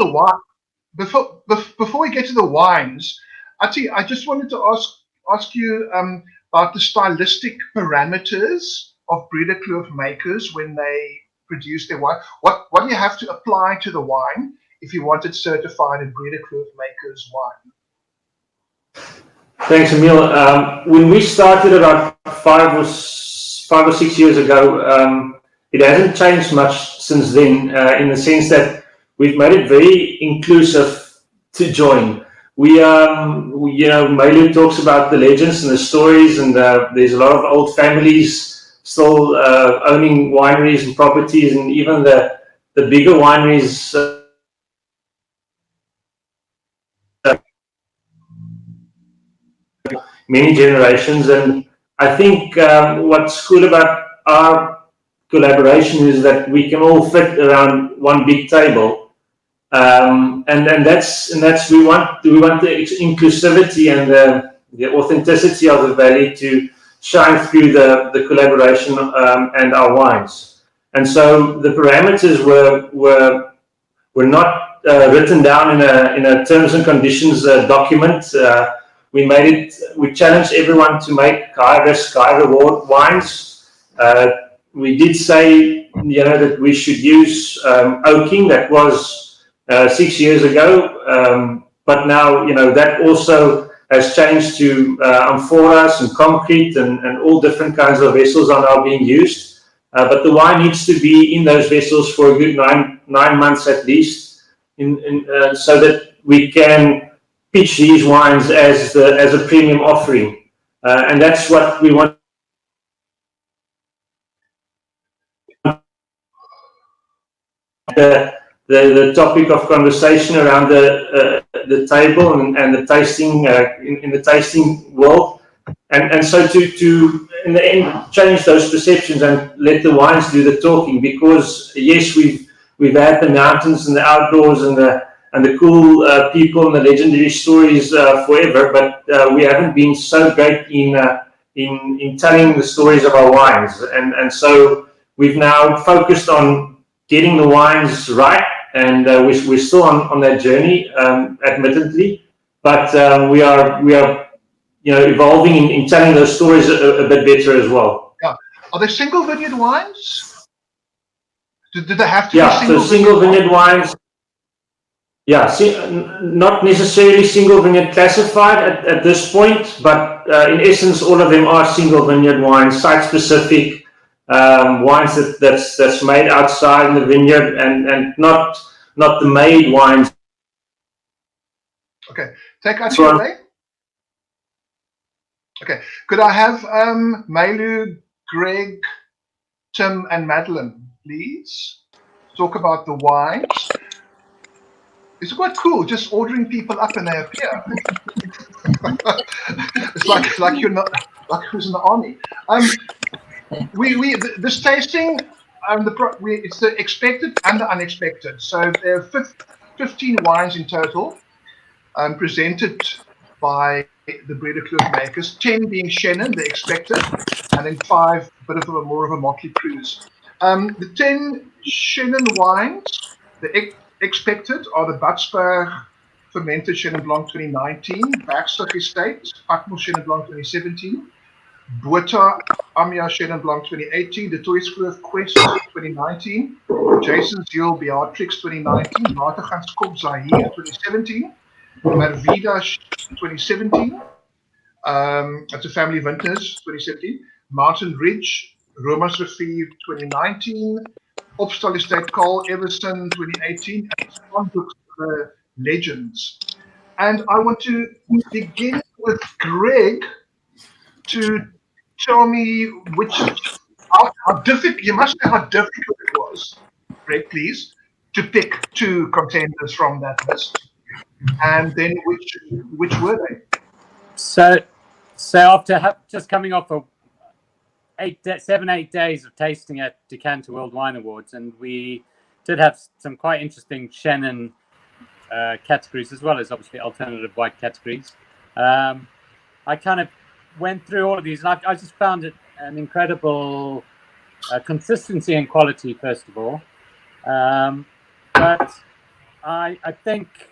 the wines, Ati, I just wanted to ask you about the stylistic parameters of Breedekloof Makers when they produce their wine. What do you have to apply to the wine if you want it certified in Breedekloof Makers wine? Thanks, Emil. When we started about 5 or 6 years ago, it hasn't changed much since then, in the sense that we've made it very inclusive to join. Mailu talks about the legends and the stories, and there's a lot of old families still owning wineries and properties, and even the bigger wineries. Many generations, and I think what's cool about our collaboration is that we can all fit around one big table, and that's we want the inclusivity and the authenticity of the valley to shine through the collaboration and our wines. And so the parameters were not written down in a terms and conditions document. We challenged everyone to make high risk, high reward wines. We did say, that we should use oaking. That was 6 years ago, but now that also has changed to amphoras and concrete, and all different kinds of vessels are now being used. But the wine needs to be in those vessels for a good nine months at least, so that we can pitch these wines as a premium offering, and that's what we want. The topic of conversation around the table and the tasting in the tasting world, and so to in the end change those perceptions and let the wines do the talking, because yes, we've had the mountains and the outdoors and the cool people and the legendary stories forever, but we haven't been so great in telling the stories of our wines, and so we've now focused on getting the wines right, and we're still on that journey, admittedly, but we are evolving in telling those stories a bit better as well. Yeah. Are they single vineyard wines? Do they have to be single vineyard wines? Yeah, not necessarily single vineyard classified at this point, but in essence, all of them are single vineyard wines, site specific. Wines that's made outside in the vineyard, and not the made wines. Okay, take out your way. Okay, could I have Mailu, Greg, Tim, and Madeline, please talk about the wines? It's quite cool, just ordering people up and they appear. It's like you're not like who's in the army. This tasting, it's the expected and the unexpected. So there are 15 wines in total, presented by the Breedekloof Makers. 10 being Chenin, the expected, and then 5 more of a motley cruise. The 10 Chenin wines, the expected, are the Batsberg Fermented Chenin Blanc 2019, Bergstag Estate, Pakmel Chenin Blanc 2017. Botha Amya Chenin Blanc 2018, the Deetlefs Quest 2019, Jason's Hill Beatrix 2019, Watergans Kop Zahir 2017, Mervida 2017, that's a family vintners 2017, Mountain Ridge, Romas Rivier 2019, Opstal Estate Carl Everson 2018, and Swanbrook's Legends. And I want to begin with Greg to tell me how difficult, you must know how difficult it was, Greg, please, to pick 2 contenders from that list, and then which were they? So after just coming off of 7-8 days of tasting at Decanter World Wine Awards, and we did have some quite interesting Chenin categories, as well as obviously alternative white categories. I kind of went through all of these, and I just found it an incredible consistency and quality, first of all. But I think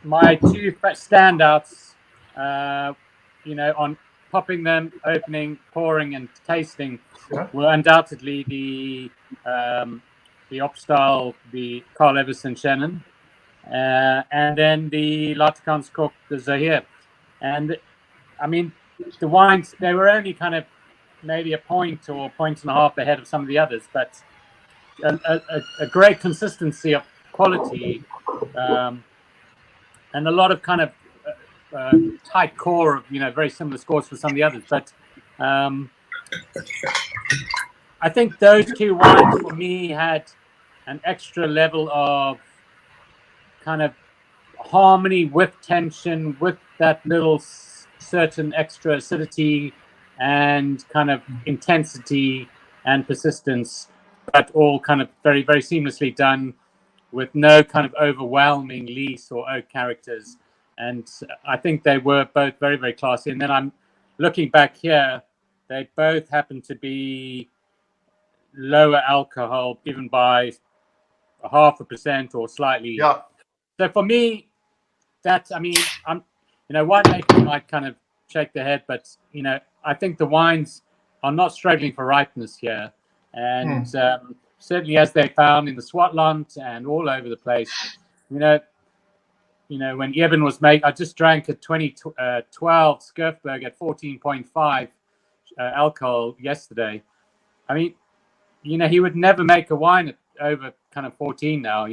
my 2 standouts, on popping them, opening, pouring, and tasting, were undoubtedly the Opstal, the Carl Everson Chenin, and then the Watergans Kop, the Zahir. And I mean, the wines, they were only kind of maybe a point or a point and a half ahead of some of the others, but a great consistency of quality, and a lot of kind of tight core of very similar scores for some of the others. But I think those 2 wines for me had an extra level of kind of harmony with tension, with that little certain extra acidity and kind of intensity and persistence but all kind of very, very seamlessly done with no kind of overwhelming lease or oak characters. And I think they were both very, very classy. And then I'm looking back here, they both happen to be lower alcohol, given by 0.5% or slightly. Yeah. So for me, that's, I mean, winemakers might kind of shake their head, but, I think the wines are not struggling for ripeness here. And certainly as they found in the Swartland and all over the place, when Eben was making, I just drank a 2012 Skurfberg at 14.5 alcohol yesterday. I mean, he would never make a wine at over kind of 14 now,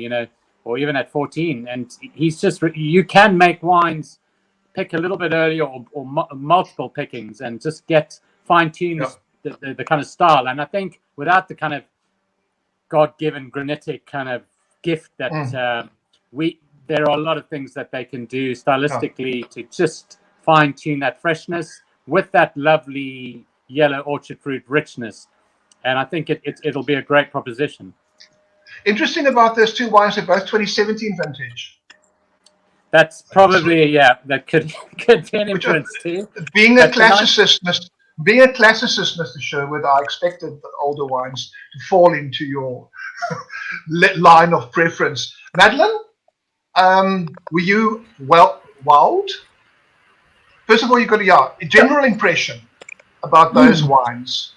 or even at 14. And he's just, you can make wines, pick a little bit earlier or multiple pickings and just fine tune the kind of style. And I think without the kind of God-given granitic kind of gift that there are a lot of things that they can do stylistically to just fine tune that freshness with that lovely yellow orchard fruit richness. And I think it'll be a great proposition. Interesting about those two wines, they're both 2017 vintage. That's probably, that could be an influence too. Being a classicist, Mr. Sherwood, I expected the older wines to fall into your line of preference. Madeline, were you wowed? First of all, you got a general impression about those wines.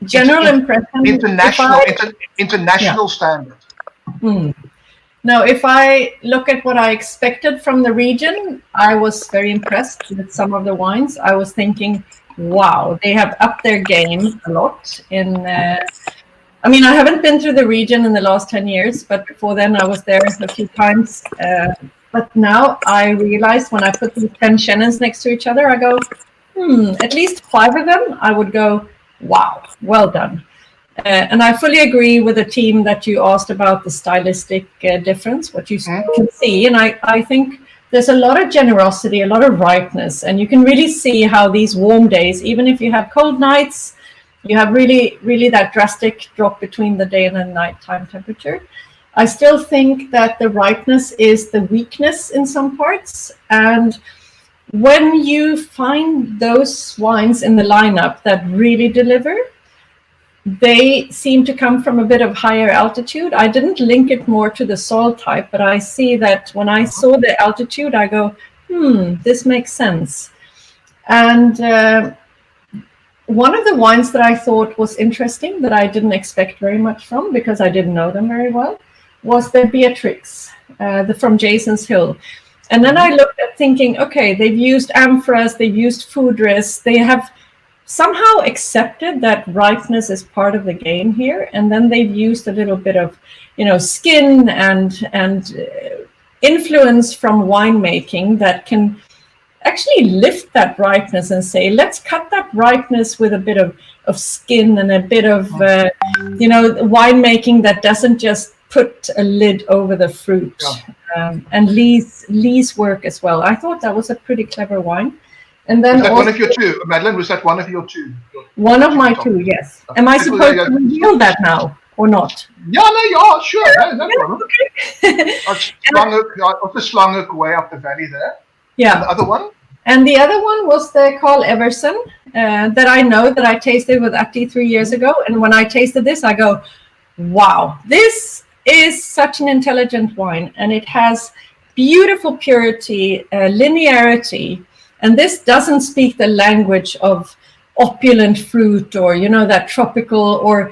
General impression. International standard. Now, if I look at what I expected from the region, I was very impressed with some of the wines. I was thinking, wow, they have upped their game a lot. I haven't been to the region in the last 10 years, but before then I was there a few times. But now I realize when I put these 10 Chennons next to each other, I go, at least 5 of them, I would go, wow, well done. And I fully agree with the team that you asked about the stylistic difference, what you can see. And I think there's a lot of generosity, a lot of ripeness, and you can really see how these warm days, even if you have cold nights, you have really, really that drastic drop between the day and the nighttime temperature. I still think that the ripeness is the weakness in some parts. And when you find those wines in the lineup that really deliver, they seem to come from a bit of higher altitude. I didn't link it more to the soil type, but I see that when I saw the altitude, I go, this makes sense. And one of the wines that I thought was interesting that I didn't expect very much from because I didn't know them very well was the Beatrix from Jason's Hill. And then I looked at thinking, okay, they've used amphoras, they've used foudres, they have somehow accepted that ripeness is part of the game here, and then they've used a little bit of, skin and influence from winemaking that can actually lift that ripeness and say, let's cut that ripeness with a bit of skin and a bit of, winemaking that doesn't just put a lid over the fruit. And Lee's work as well. I thought that was a pretty clever wine. And then was that one of your two, Madeline? Was that one of your two? One of my two, yes. Am I supposed to reveal that now or not? Sure. No problem. Okay. Off the Slanghoek way up the valley there. Yeah. And the other one? And the other one was the Carl Everson that I know that I tasted with Atti 3 years ago. And when I tasted this, I go, wow, this is such an intelligent wine. And it has beautiful purity, linearity. And this doesn't speak the language of opulent fruit or, that tropical or,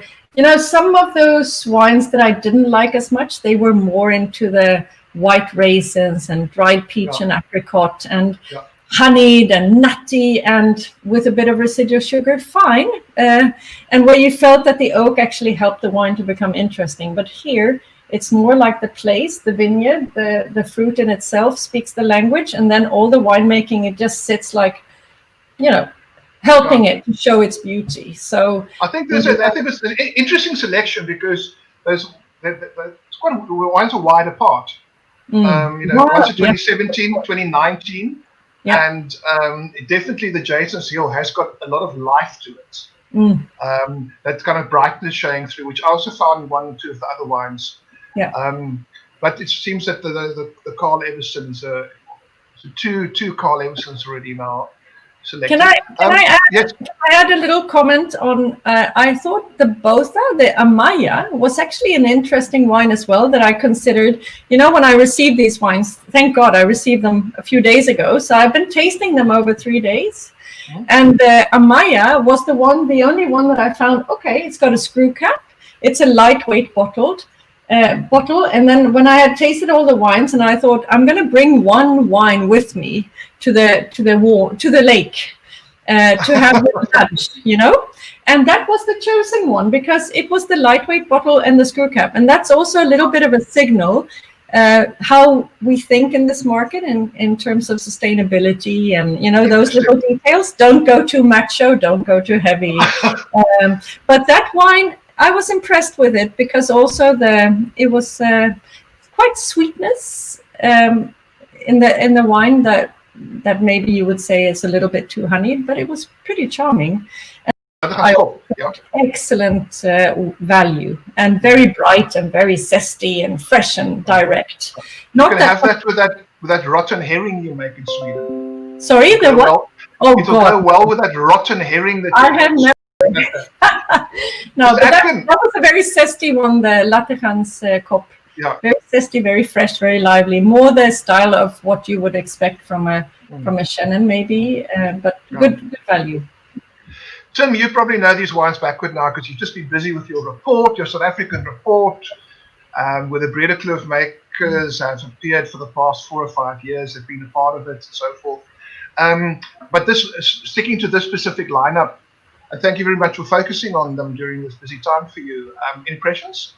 some of those wines that I didn't like as much, they were more into the white raisins and dried peach and apricot and honeyed and nutty and with a bit of residual sugar, fine. And where you felt that the oak actually helped the wine to become interesting. But here, it's more like the place, the vineyard, the fruit in itself speaks the language, and then all the winemaking, it just sits like, helping it to show its beauty. So I think it's an interesting selection because it's quite wines are wide apart. One's 2017, 2019, and definitely the Jason's Hill has got a lot of life to it. That kind of brightness showing through, which I also found in one or two of the other wines. Yeah. But it seems that the Carl Eversons, two Carl Eversons already now selected. Can I add? Yes. Can I add a little comment on? I thought the Amaya was actually an interesting wine as well that I considered. You know, when I received these wines, thank God I received them a few days ago. So I've been tasting them over 3 days. And the Amaya was the only one that I found, okay, it's got a screw cap. It's a lightweight bottle. And then when I had tasted all the wines, and I thought, I'm going to bring one wine with me to the lake to have lunch, you know? And that was the chosen one because it was the lightweight bottle and the screw cap. And that's also a little bit of a signal how we think in this market in terms of sustainability and, you know, those little details. Don't go too macho, don't go too heavy. But that wine, I was impressed with it because also it was quite sweetness in the wine that maybe you would say is a little bit too honeyed, but it was pretty charming. Excellent value and very bright and very zesty and fresh and direct. Not that have that with that rotten herring you make in Sweden. Sorry, the what? Well, oh it will go well with that rotten herring that I have never. No, but that was a very zesty one, the Lattegans Kop. Yeah. Very zesty, very fresh, very lively. More the style of what you would expect from a Chenin, maybe, but good value. Tim, you probably know these wines backward now because you've just been busy with your report, your South African report, where the Breedekloof Makers have appeared for the past 4 or 5 years. They've been a part of it and so forth. But sticking to this specific lineup, thank you very much for focusing on them during this busy time for you. Impressions?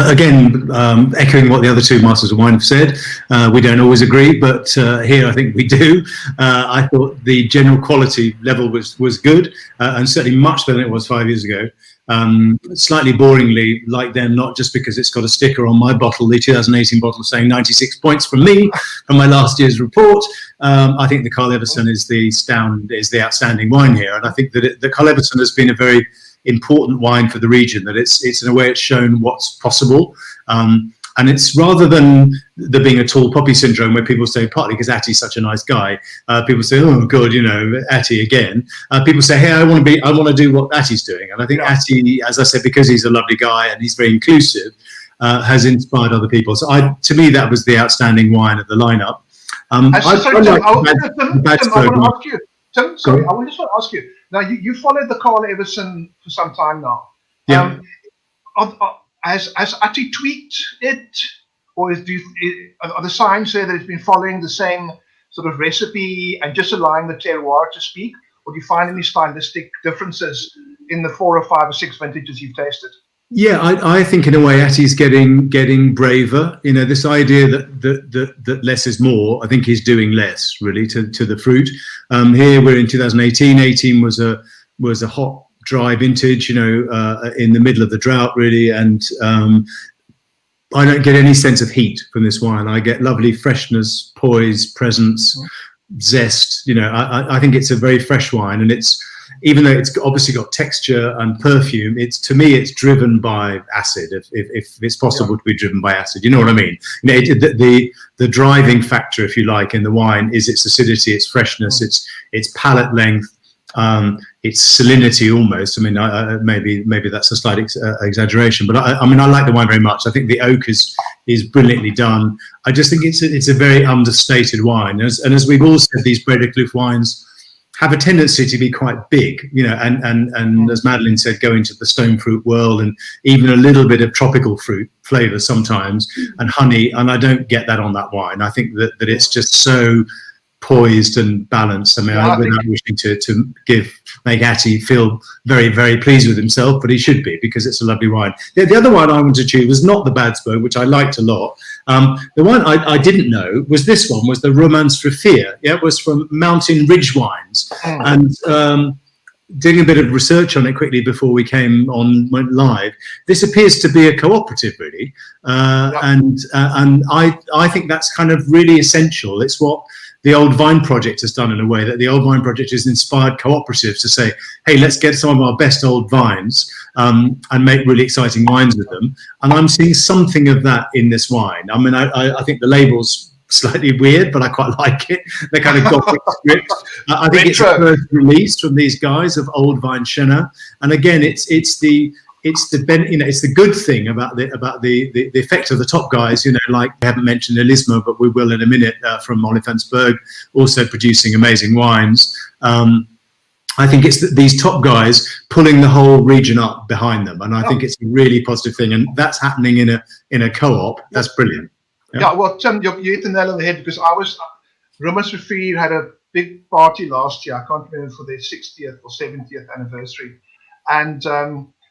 Again, echoing what the other two Masters of Wine have said, we don't always agree, but here I think we do. I thought the general quality level was good, and certainly much better than it was 5 years ago. Slightly boringly like them, not just because it's got a sticker on my bottle, the 2018 bottle saying 96 points from me from my last year's report. I think the Carl Everson is the outstanding wine here, and I think that the Carl Everson has been a very important wine for the region, that it's in a way it's shown what's possible, and it's rather than there being a tall poppy syndrome where people say, partly because Atti's such a nice guy, people say, oh god, you know, Atti again. People say, hey, I want to do what Atti's doing, and I think Atti, as I said, because he's a lovely guy and he's very inclusive, has inspired other people. So to me that was the outstanding wine of the lineup. I want to ask you, Tim, sorry, I just want to ask you. Now, you followed the Carl Everson for some time now. Yeah. Has Atti tweaked it, or are the signs there that it's been following the same sort of recipe and just allowing the terroir to speak, or do you find any stylistic differences in the 4 or 5 or 6 vintages you've tasted? Yeah, I think in a way Atti's getting braver. You know, this idea that less is more, I think he's doing less really to the fruit. Here we're in 2018. 18 was a hot, dry vintage, you know, in the middle of the drought really, and I don't get any sense of heat from this wine. I get lovely freshness, poise, presence, zest. You know, I think it's a very fresh wine, and even though it's obviously got texture and perfume, to me it's driven by acid. If it's possible to be driven by acid, you know what I mean. You know, the driving factor, if you like, in the wine is its acidity, its freshness, its palate length, its salinity almost. I mean, maybe that's a slight exaggeration, but I mean I like the wine very much. I think the oak is brilliantly done. I just think it's a very understated wine, and as we've all said, these Breedekloof wines have a tendency to be quite big, you know, and as Madeline said, go into the stone fruit world and even a little bit of tropical fruit flavour sometimes and honey, and I don't get that on that wine. I think that it's just so poised and balanced. I mean, without wishing to make Atti feel very, very pleased with himself, but he should be, because it's a lovely wine. The other wine I wanted to choose was not the Badsbo, which I liked a lot. The one I didn't know was this one, was the Romance Raffier. Yeah, it was from Mountain Ridge Wines. And doing a bit of research on it quickly before we went live, this appears to be a cooperative really. And I think that's kind of really essential. It's what the Old Vine Project has done in a way, that the Old Vine Project has inspired cooperatives to say, hey, let's get some of our best old vines and make really exciting wines with them. And I'm seeing something of that in this wine. I mean, I think the label's slightly weird, but I quite like it. They're kind of gothic script. I think it's a first release from these guys of Old Vine Chenin. And again, it's the good thing about the effect of the top guys, like we haven't mentioned Elisma, but we will in a minute, from Olifantsberg, also producing amazing wines. I think it's these top guys pulling the whole region up behind them, and I think it's a really positive thing, and that's happening in a co-op. That's brilliant. Yeah, well, Tim, you hit the nail on the head, because Rummers Refier had a big party last year. I can't remember, for their 60th or 70th anniversary, and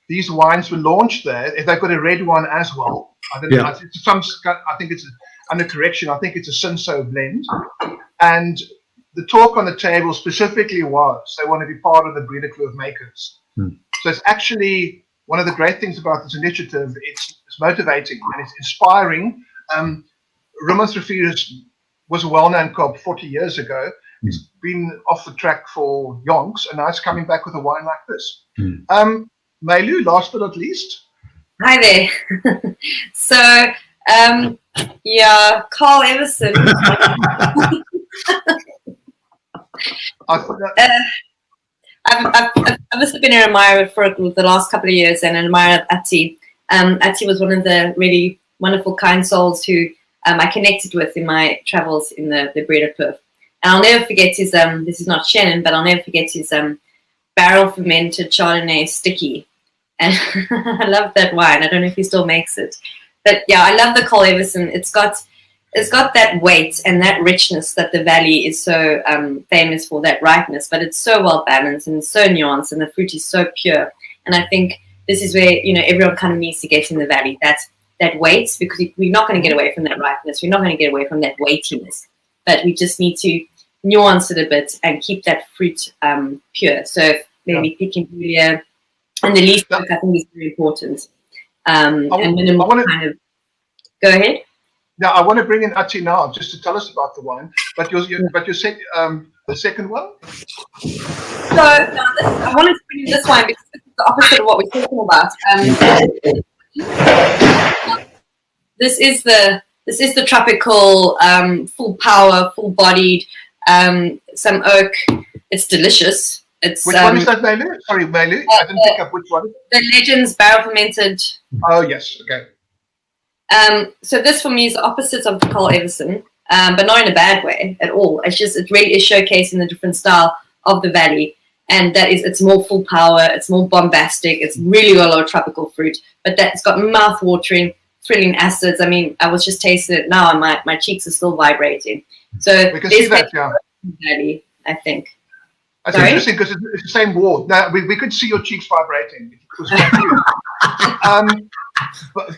these wines were launched there. They've got a red one as well. I don't know. I think it's under correction. I think it's a Cinsault blend. And the talk on the table specifically was they want to be part of the Breedekloof Makers. So it's actually one of the great things about this initiative. It's motivating and it's inspiring. Rummers Refier was a well-known co-op 40 years ago. It's been off the track for yonks, and now it's coming back with a wine like this. Mailu, last but not least. Hi there. So, Carl Everson. I've also been an admirer for the last couple of years, and an admirer of Ati. Ati was one of the really wonderful, kind souls who I connected with in my travels in the Breedekloof. And I'll never forget his, this is not Chenin, but I'll never forget his barrel fermented Chardonnay Sticky. And I love that wine. I don't know if he still makes it. But yeah, I love the Carl Everson. It's got that weight and that richness that the valley is so famous for, that ripeness, but it's so well balanced and so nuanced, and the fruit is so pure. And I think this is where, everyone kind of needs to get in the valley, that weight, because we're not going to get away from that ripeness. We're not going to get away from that weightiness, but we just need to nuance it a bit and keep that fruit pure. So maybe picking Julia and the leaf work, I think, is very important. And minimal kind of. Go ahead. Now I want to bring in Ati now just to tell us about the wine. But you said the second one. So I wanted to bring in this wine because it's the opposite of what we're talking about. This is the tropical, full power, full bodied, some oak. It's delicious. It's, which one is that, Mailu? Sorry, Mailu, I didn't pick up which one. The Legends barrel fermented. Oh yes, okay. So this for me is the opposite of the Carl Everson, but not in a bad way at all. It really is showcasing the different style of the valley, and it's more full power, it's more bombastic, it's really got a lot of tropical fruit, but it's got mouth-watering, thrilling acids. I mean, I was just tasting it now, and my cheeks are still vibrating. So we can see that, valley, I think. That's interesting because it's the same ward. Now we could see your cheeks vibrating. It was quite cute.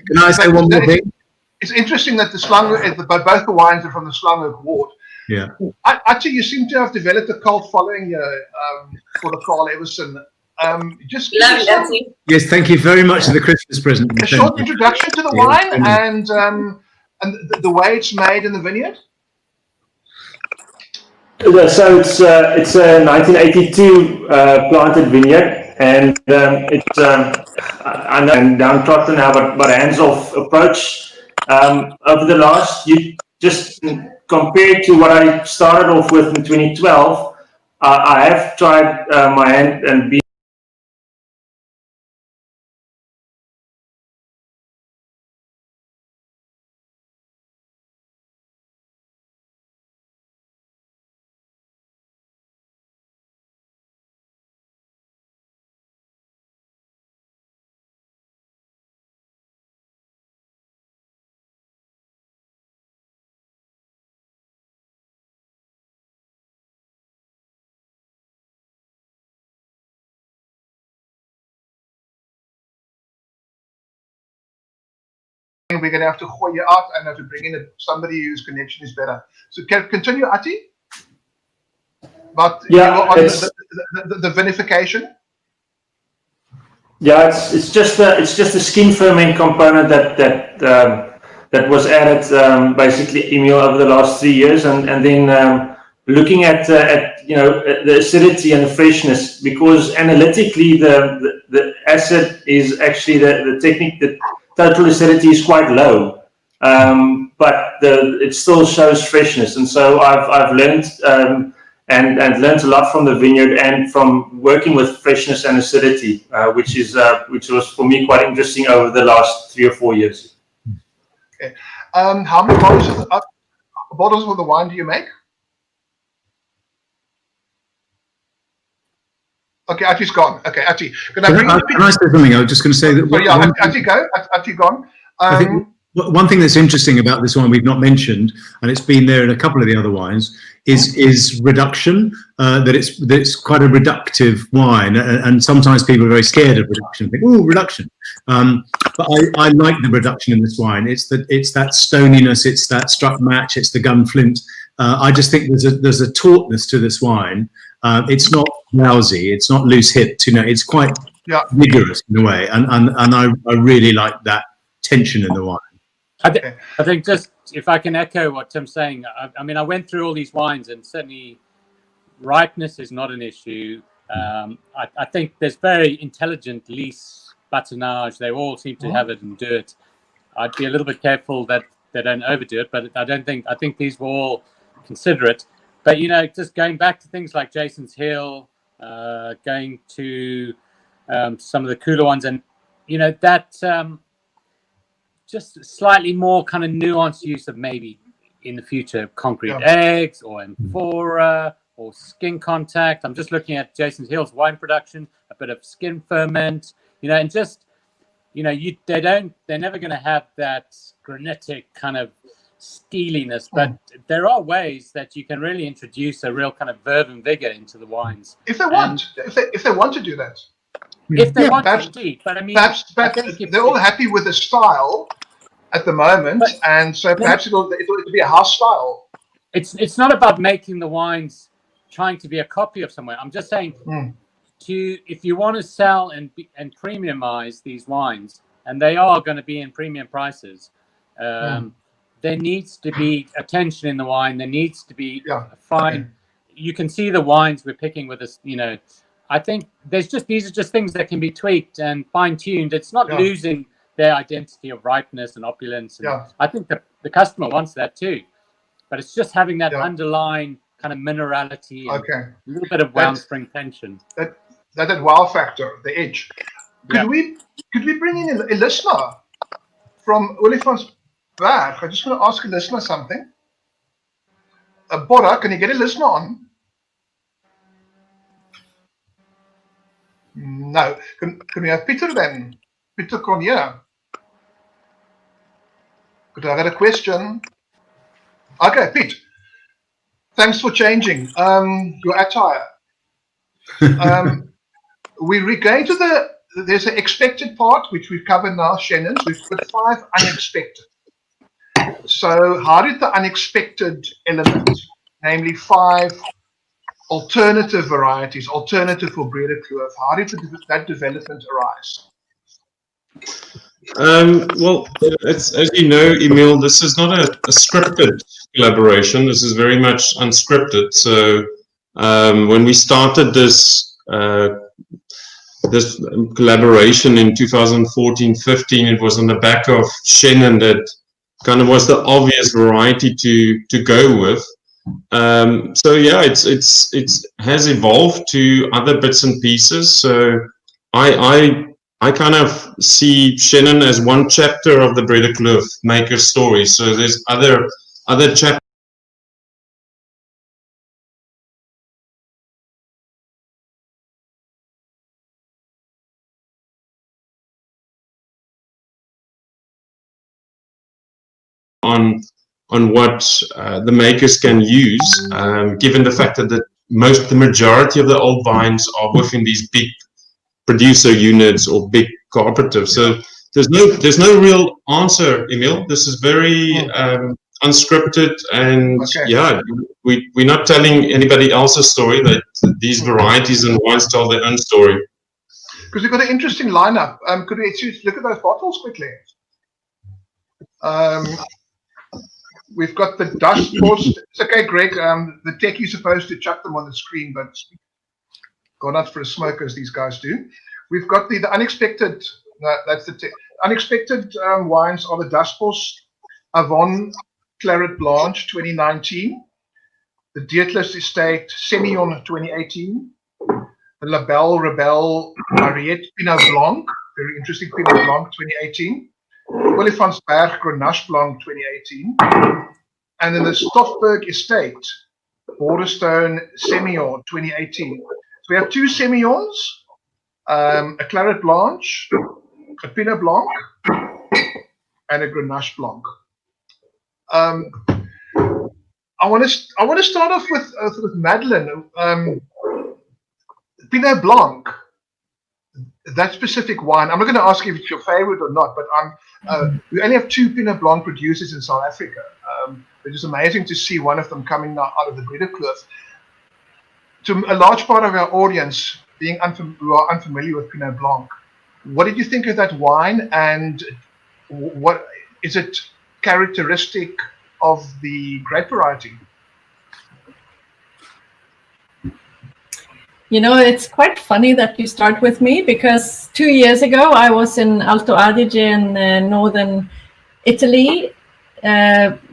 Can I say one more thing? It's interesting that both the wines are from the Slangoek ward. Yeah. Actually, you seem to have developed a cult following for the Carl Everson. Yes, thank you very much for the Christmas present. A short introduction to the wine and the way it's made in the vineyard. So it's a 1982 planted vineyard, and it's I know and downtrodden now, but a hands-off approach. Over the last, just compared to what I started off with in 2012, I have tried my hand and been. We're going to have to haul you out and have to bring in somebody whose connection is better. So continue, Ati. But the vinification. Yeah, it's just the skin firming component that was added basically, Emil, over the last 3 years, and then looking at the acidity and the freshness, because analytically the acid is actually the technique, the total acidity is quite low, but it still shows freshness. And so I've learned and learned a lot from the vineyard and from working with freshness and acidity, which was for me quite interesting over the last 3 or 4 years. Okay. How many bottles of the wine do you make? Okay, Archie's gone. Okay, Archie. Can I say something? I was just going to say that. Sorry, yeah, Archie, go. Archie, gone. I think one thing that's interesting about this wine we've not mentioned, and it's been there in a couple of the other wines, is reduction. That it's quite a reductive wine, and sometimes people are very scared of reduction. Think, oh, reduction. But I like the reduction in this wine. It's that stoniness, it's that struck match, it's the gun flint. I just think there's a tautness to this wine. It's not lousy, it's not loose hipped. It's quite vigorous in a way, and I really like that tension in the wine. I think just if I can echo what Tim's saying, I mean, I went through all these wines and certainly ripeness is not an issue. I think there's very intelligent lease, batonnage. They all seem to have it and do it. I'd be a little bit careful that they don't overdo it, but I think these were all considerate. But, just going back to things like Jason's Hill, going to some of the cooler ones, and, that just slightly more kind of nuanced use of maybe in the future concrete eggs or amphora or skin contact. I'm just looking at Jason's Hill's wine production, a bit of skin ferment, and just, they're never going to have that granitic kind of steeliness, but there are ways that you can really introduce a real kind of verve and vigor into the wines if they want. If they want to do that. If they want to, indeed. But I mean, perhaps they're all happy with the style at the moment, and so perhaps it'll be a house style. It's not about making the wines trying to be a copy of somewhere. I'm just saying, if you want to sell and premiumize these wines, and they are going to be in premium prices, there needs to be attention in the wine. There needs to be a fine. You can see the wines we're picking with us. I think these are just things that can be tweaked and fine-tuned. It's not losing their identity of ripeness and opulence. And I think the customer wants that too, but it's just having that underlying kind of minerality and a little bit of Wellspring tension. That wow factor, the edge. Could we bring in a listener from Olifantsberg? I just want to ask a listener something. Bora, can you get a listener on? No. Can we have Peter then? Peter Cornier. Good, I got a question. Okay, Pete. Thanks for changing your attire. We're going to there's an expected part, which we've covered now, Shannon's. We've put 5 unexpected. So how did the unexpected element, namely 5 alternative varieties, alternative for Breedekloof, how did that development arise? Well, as you know, Emil, this is not a scripted collaboration. This is very much unscripted. So when we started this collaboration in 2014-15, it was on the back of Shannon that kind of was the obvious variety to go with. So yeah, it has evolved to other bits and pieces. So I kind of see Shannon as one chapter of the Breedekloof Makers story. So there's other chapters on what the makers can use, given the fact that the majority of the old vines are within these big producer units or big cooperatives. So there's no real answer, Emil. This is very unscripted, and yeah, we're not telling anybody else's story. That these varieties and wines tell their own story. Because we've got an interesting lineup. Could we look at those bottles quickly? We've got the dust balls. It's okay, Greg. The techie's supposed to chuck them on the screen, but gone out for a smoke as these guys do. We've got the unexpected. That's the unexpected wines are the dust balls Avon Claret Blanche 2019, the Deetlefs Estate Semillon 2018, the Labelle Rebelle Mariette Pinot Blanc, very interesting Pinot Blanc 2018, Olifantsberg Grenache Blanc 2018, and then the Stoffberg Estate Borderstone Semillon 2018. So we have 2 Semillons, a Claret Blanche, a Pinot Blanc, and a Grenache Blanc. I want to start off with Madeline. Pinot Blanc, that specific wine. I'm not going to ask you if it's your favorite or not, but we only have 2 Pinot Blanc producers in South Africa. It is amazing to see one of them coming out of the Breedekloof. To a large part of our audience who are unfamiliar with Pinot Blanc, what did you think of that wine, and what is it characteristic of the grape variety? You know, it's quite funny that you start with me, because 2 years ago I was in Alto Adige in northern Italy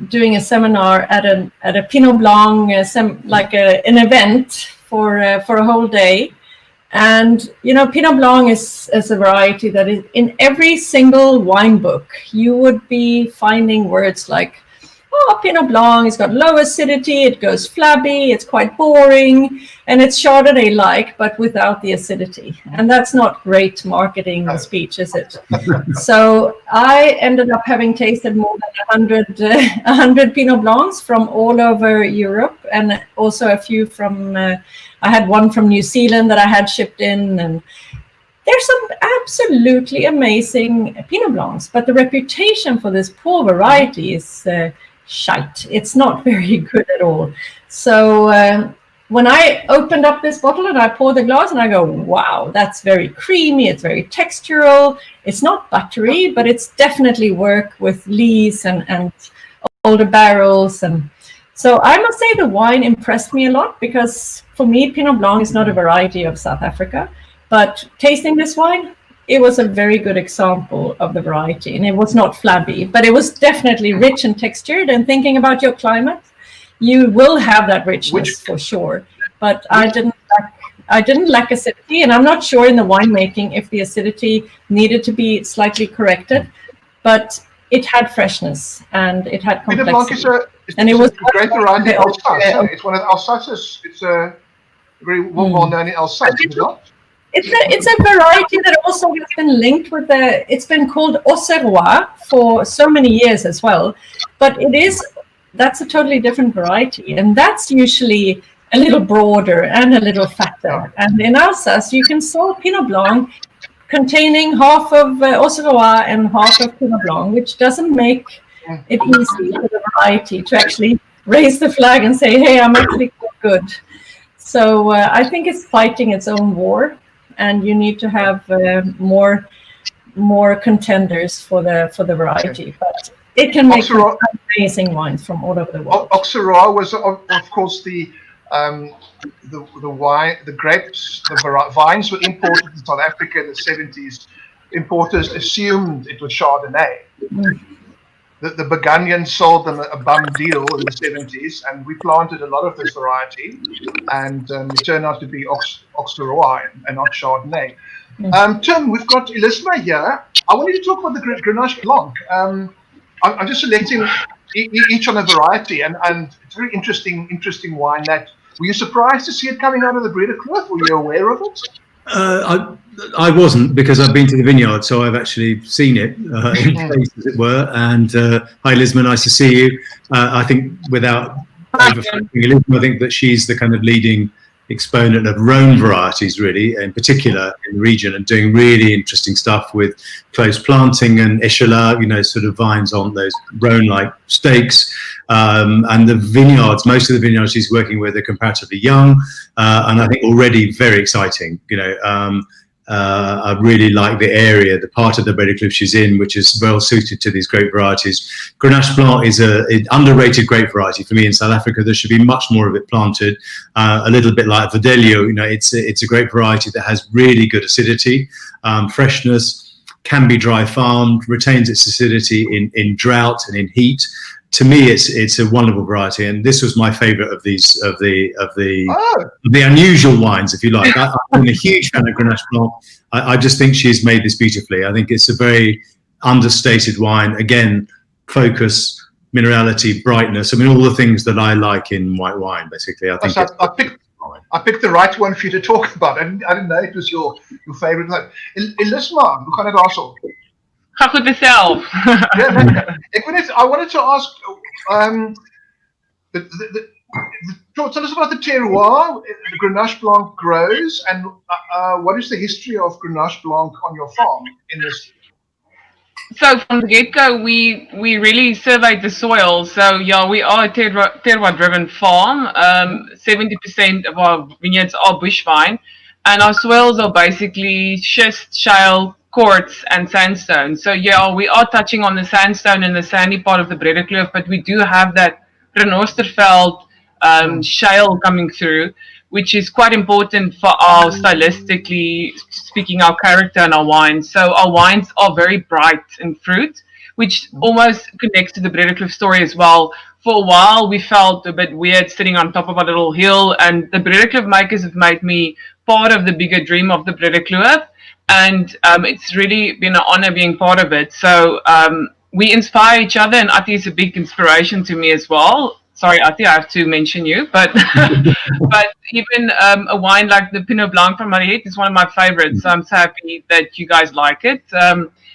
doing a seminar at a Pinot Blanc, an event for a whole day. And, you know, Pinot Blanc is a variety that is in every single wine book. You would be finding words like, oh, Pinot Blanc, it's got low acidity, it goes flabby, it's quite boring, and it's Chardonnay-like, but without the acidity. And that's not great marketing speech, is it? So I ended up having tasted more than 100 Pinot Blancs from all over Europe, and also a few from, I had one from New Zealand that I had shipped in, and there's some absolutely amazing Pinot Blancs, but the reputation for this poor variety is shite. It's not very good at all. So when I opened up this bottle and I pour the glass and I go, wow, that's very creamy, it's very textural, it's not buttery, but it's definitely work with lees and older barrels. And so I must say the wine impressed me a lot, because for me, Pinot Blanc is not a variety of South Africa, but tasting this wine, it was a very good example of the variety, and it was not flabby, but it was definitely rich and textured. And thinking about your climate, you will have that richness for sure. But I didn't lack acidity, and I'm not sure in the winemaking if the acidity needed to be slightly corrected, but it had freshness and it had complexity. Pinot Blanc it was a great variety of Alsace. It's one of Alsace's. It's a very well known in Alsace, is it not? It's a variety that also has been linked with it's been called Auxerrois for so many years as well, but that's a totally different variety, and that's usually a little broader and a little fatter. And in Alsace, you can sell Pinot Blanc containing half of Auxerrois and half of Pinot Blanc, which doesn't make it easy for the variety to actually raise the flag and say, hey, I'm actually quite good. So I think it's fighting its own war, and you need to have more contenders for the variety. But it can make amazing wines from all over the world. Auxerrois was, of course, the wine, the grapes, the vines were imported to South Africa in the 70s. Importers assumed it was Chardonnay. The Burgundians sold them a bum deal in the 70s, and we planted a lot of this variety, and it turned out to be Auxerrois and not Chardonnay. Tim, we've got Elisma here. I want you to talk about the Grenache Blanc. I'm just selecting each on a variety, and it's a very interesting wine. Were you surprised to see it coming out of the Breedekloof? Were you aware of it? I wasn't, because I've been to the vineyard, so I've actually seen it in place, as it were. And hi, Lisma, nice to see you. I think without overflowing Lisma, I think that she's the kind of leading exponent of Rhone varieties, really, in particular in the region, and doing really interesting stuff with close planting and échalas, sort of vines on those Rhone-like stakes. And the vineyards, most of the vineyards she's working with are comparatively young, and I think already very exciting. I really like the area, the part of the Breedekloof she's in, which is well suited to these grape varieties. Grenache Blanc is an underrated grape variety for me in South Africa. There should be much more of it planted. A little bit like Verdelho, you know, it's a grape variety that has really good acidity, freshness, can be dry farmed, retains its acidity in drought and in heat. To me, it's a wonderful variety, and this was my favourite of the unusual wines, if you like. I'm a huge fan of Grenache Blanc. I just think she's made this beautifully. I think it's a very understated wine. Again, focus, minerality, brightness. I mean, all the things that I like in white wine, basically. I think I picked the right one for you to talk about. I didn't know it was your favourite. Elisma, hoe gaan dit daarso? Ga goed mezelf. I wanted to ask, tell us about the terroir the Grenache Blanc grows, and what is the history of Grenache Blanc on your farm in this? So from the get-go, we really surveyed the soil. So yeah, we are a terroir-driven farm. 70% of our vineyards are bush vine, and our soils are basically schist, shale, quartz and sandstone. So yeah, we are touching on the sandstone and the sandy part of the Breedekloof, but we do have that Renosterveld shale coming through, which is quite important for our stylistically speaking, our character and our wines. So our wines are very bright in fruit, which almost connects to the Breedekloof story as well. For a while, we felt a bit weird sitting on top of a little hill, and the Breedekloof Makers have made me part of the bigger dream of the Breedekloof. And it's really been an honor being part of it. So we inspire each other, and Ati is a big inspiration to me as well. Sorry, Ati, I have to mention you, but but even a wine like the Pinot Blanc from Mariette is one of my favorites. So I'm so happy that you guys like it.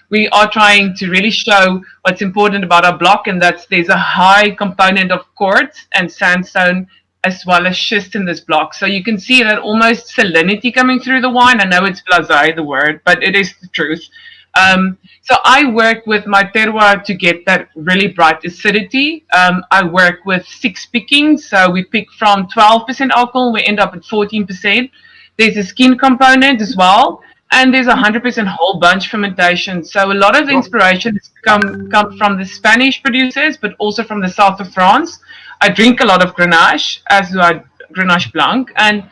We are trying to really show what's important about our block, and that's there's a high component of quartz and sandstone as well as schist in this block. So you can see that almost salinity coming through the wine. I know it's blasé, the word, but it is the truth. So I work with my terroir to get that really bright acidity. I work with 6 pickings. So we pick from 12% alcohol, we end up at 14%. There's a skin component as well, and there's 100% whole bunch fermentation. So a lot of the inspiration come from the Spanish producers, but also from the south of France. I drink a lot of Grenache, as do I Grenache Blanc, and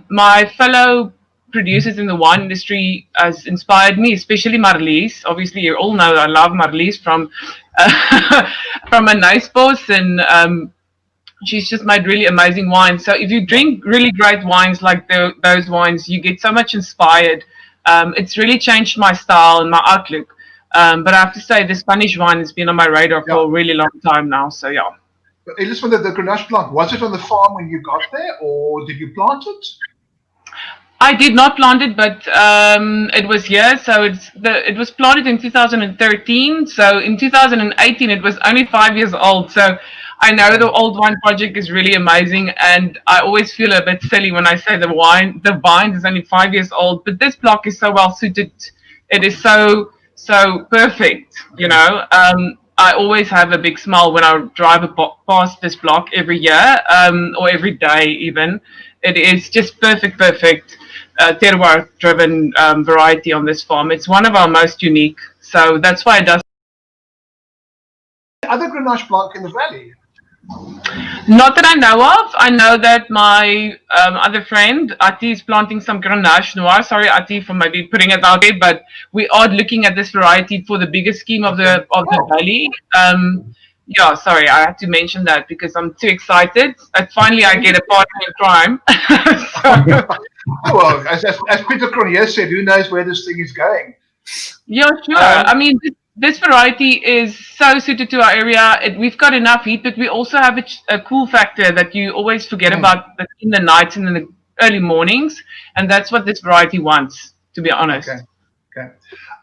my fellow producers in the wine industry has inspired me, especially Marlies. Obviously, you all know I love Marlies from from a nice boss, and she's just made really amazing wines. So if you drink really great wines like those wines, you get so much inspired. It's really changed my style and my outlook. But I have to say, the Spanish wine has been on my radar for a really long time now. So yeah. Listen, the Grenache Blanc, was it on the farm when you got there, or did you plant it? I did not plant it, but it was here. So it was planted in 2013. So in 2018, it was only 5 years old. So I know the Old Wine Project is really amazing, and I always feel a bit silly when I say the vine is only 5 years old. But this block is so well suited. It is so perfect, you know. I always have a big smile when I drive past this block every year, or every day even. It is just perfect terroir-driven variety on this farm. It's one of our most unique, so that's why it does. Other Grenache Blanc in the valley? Not that I know of. I know that my other friend Ati is planting some Grenache Noir. Sorry, Ati, for maybe putting it out there, but we are looking at this variety for the bigger scheme of the valley. Yeah, sorry, I had to mention that because I'm too excited. Finally, I get a partner in crime. Well, as Peter Cronje said, who knows where this thing is going? Yeah, sure. I mean, this variety is so suited to our area. We've got enough heat, but we also have a cool factor that you always forget about in the nights and in the early mornings, and that's what this variety wants, to be honest. Okay.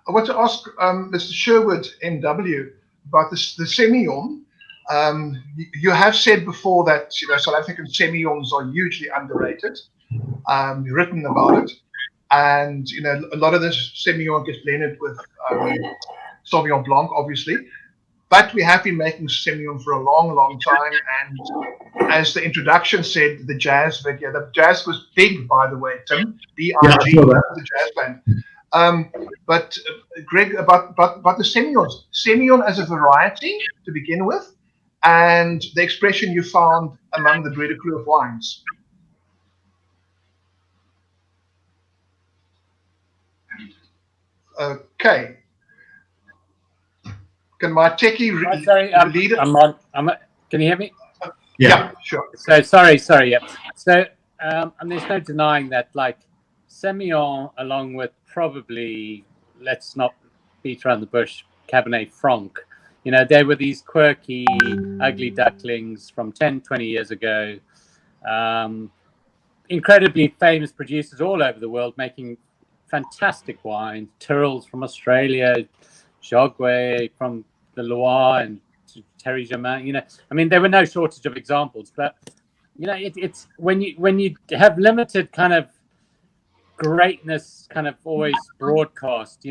I want to ask Mr. Sherwood, MW, about the Semillon. You have said before that South African Semillons are hugely underrated. You've written about it, and a lot of this Semillon gets blended with Sauvignon Blanc, obviously. but we have been making Semillon for a long, long time. And as the introduction said, the jazz video, the jazz was big, by the way, Tim, B-I-G, the jazz band. But Greg, about the Semillons. Semillon as a variety to begin with, and the expression you found among the Breedekloof wines. Okay. Can my techie lead it? I'm on. Can you hear me? Yeah, sure. So sorry. Yeah. So and there's no denying that, like, Semillon, along with probably, let's not beat around the bush, Cabernet Franc. They were these quirky, ugly ducklings from 10, 20 years ago. Incredibly famous producers all over the world making fantastic wine. Tyrrell's from Australia, Jogwe from the Loire, and Terry Germain. I mean, there were no shortage of examples. But it's when you have limited kind of greatness, kind of always broadcast.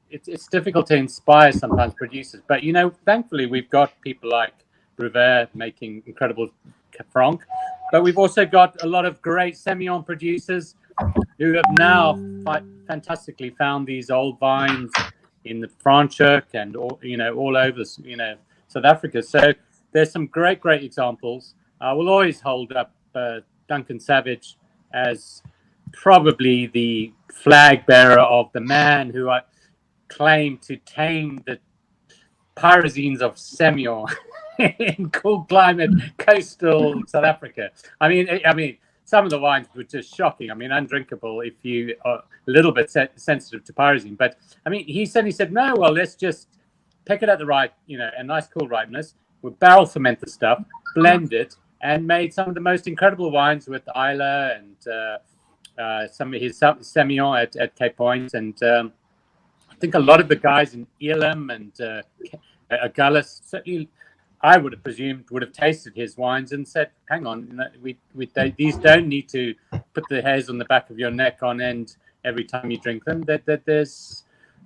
It's difficult to inspire sometimes producers. But thankfully we've got people like Brevet making incredible Franc. But we've also got a lot of great Semillon producers who have now fantastically found these old vines in the Franschhoek and all over South Africa. So there's some great examples. I will always hold up Duncan Savage as probably the flag bearer of the man who I claim to tame the pyrazines of Semillon in cool climate coastal South Africa. I mean, some of the wines were just shocking. I mean, undrinkable if you are a little bit sensitive to pyrazine. But I mean, he suddenly said, no, well, let's just pick it at the right, a nice cool ripeness. We'll barrel ferment the stuff, blend it, and made some of the most incredible wines with Isla and some of his Semillon at Cape Point. And I think a lot of the guys in Elam and Agulhas, certainly I would have presumed, would have tasted his wines and said, hang on, these don't need to put the hairs on the back of your neck on end every time you drink them. That there's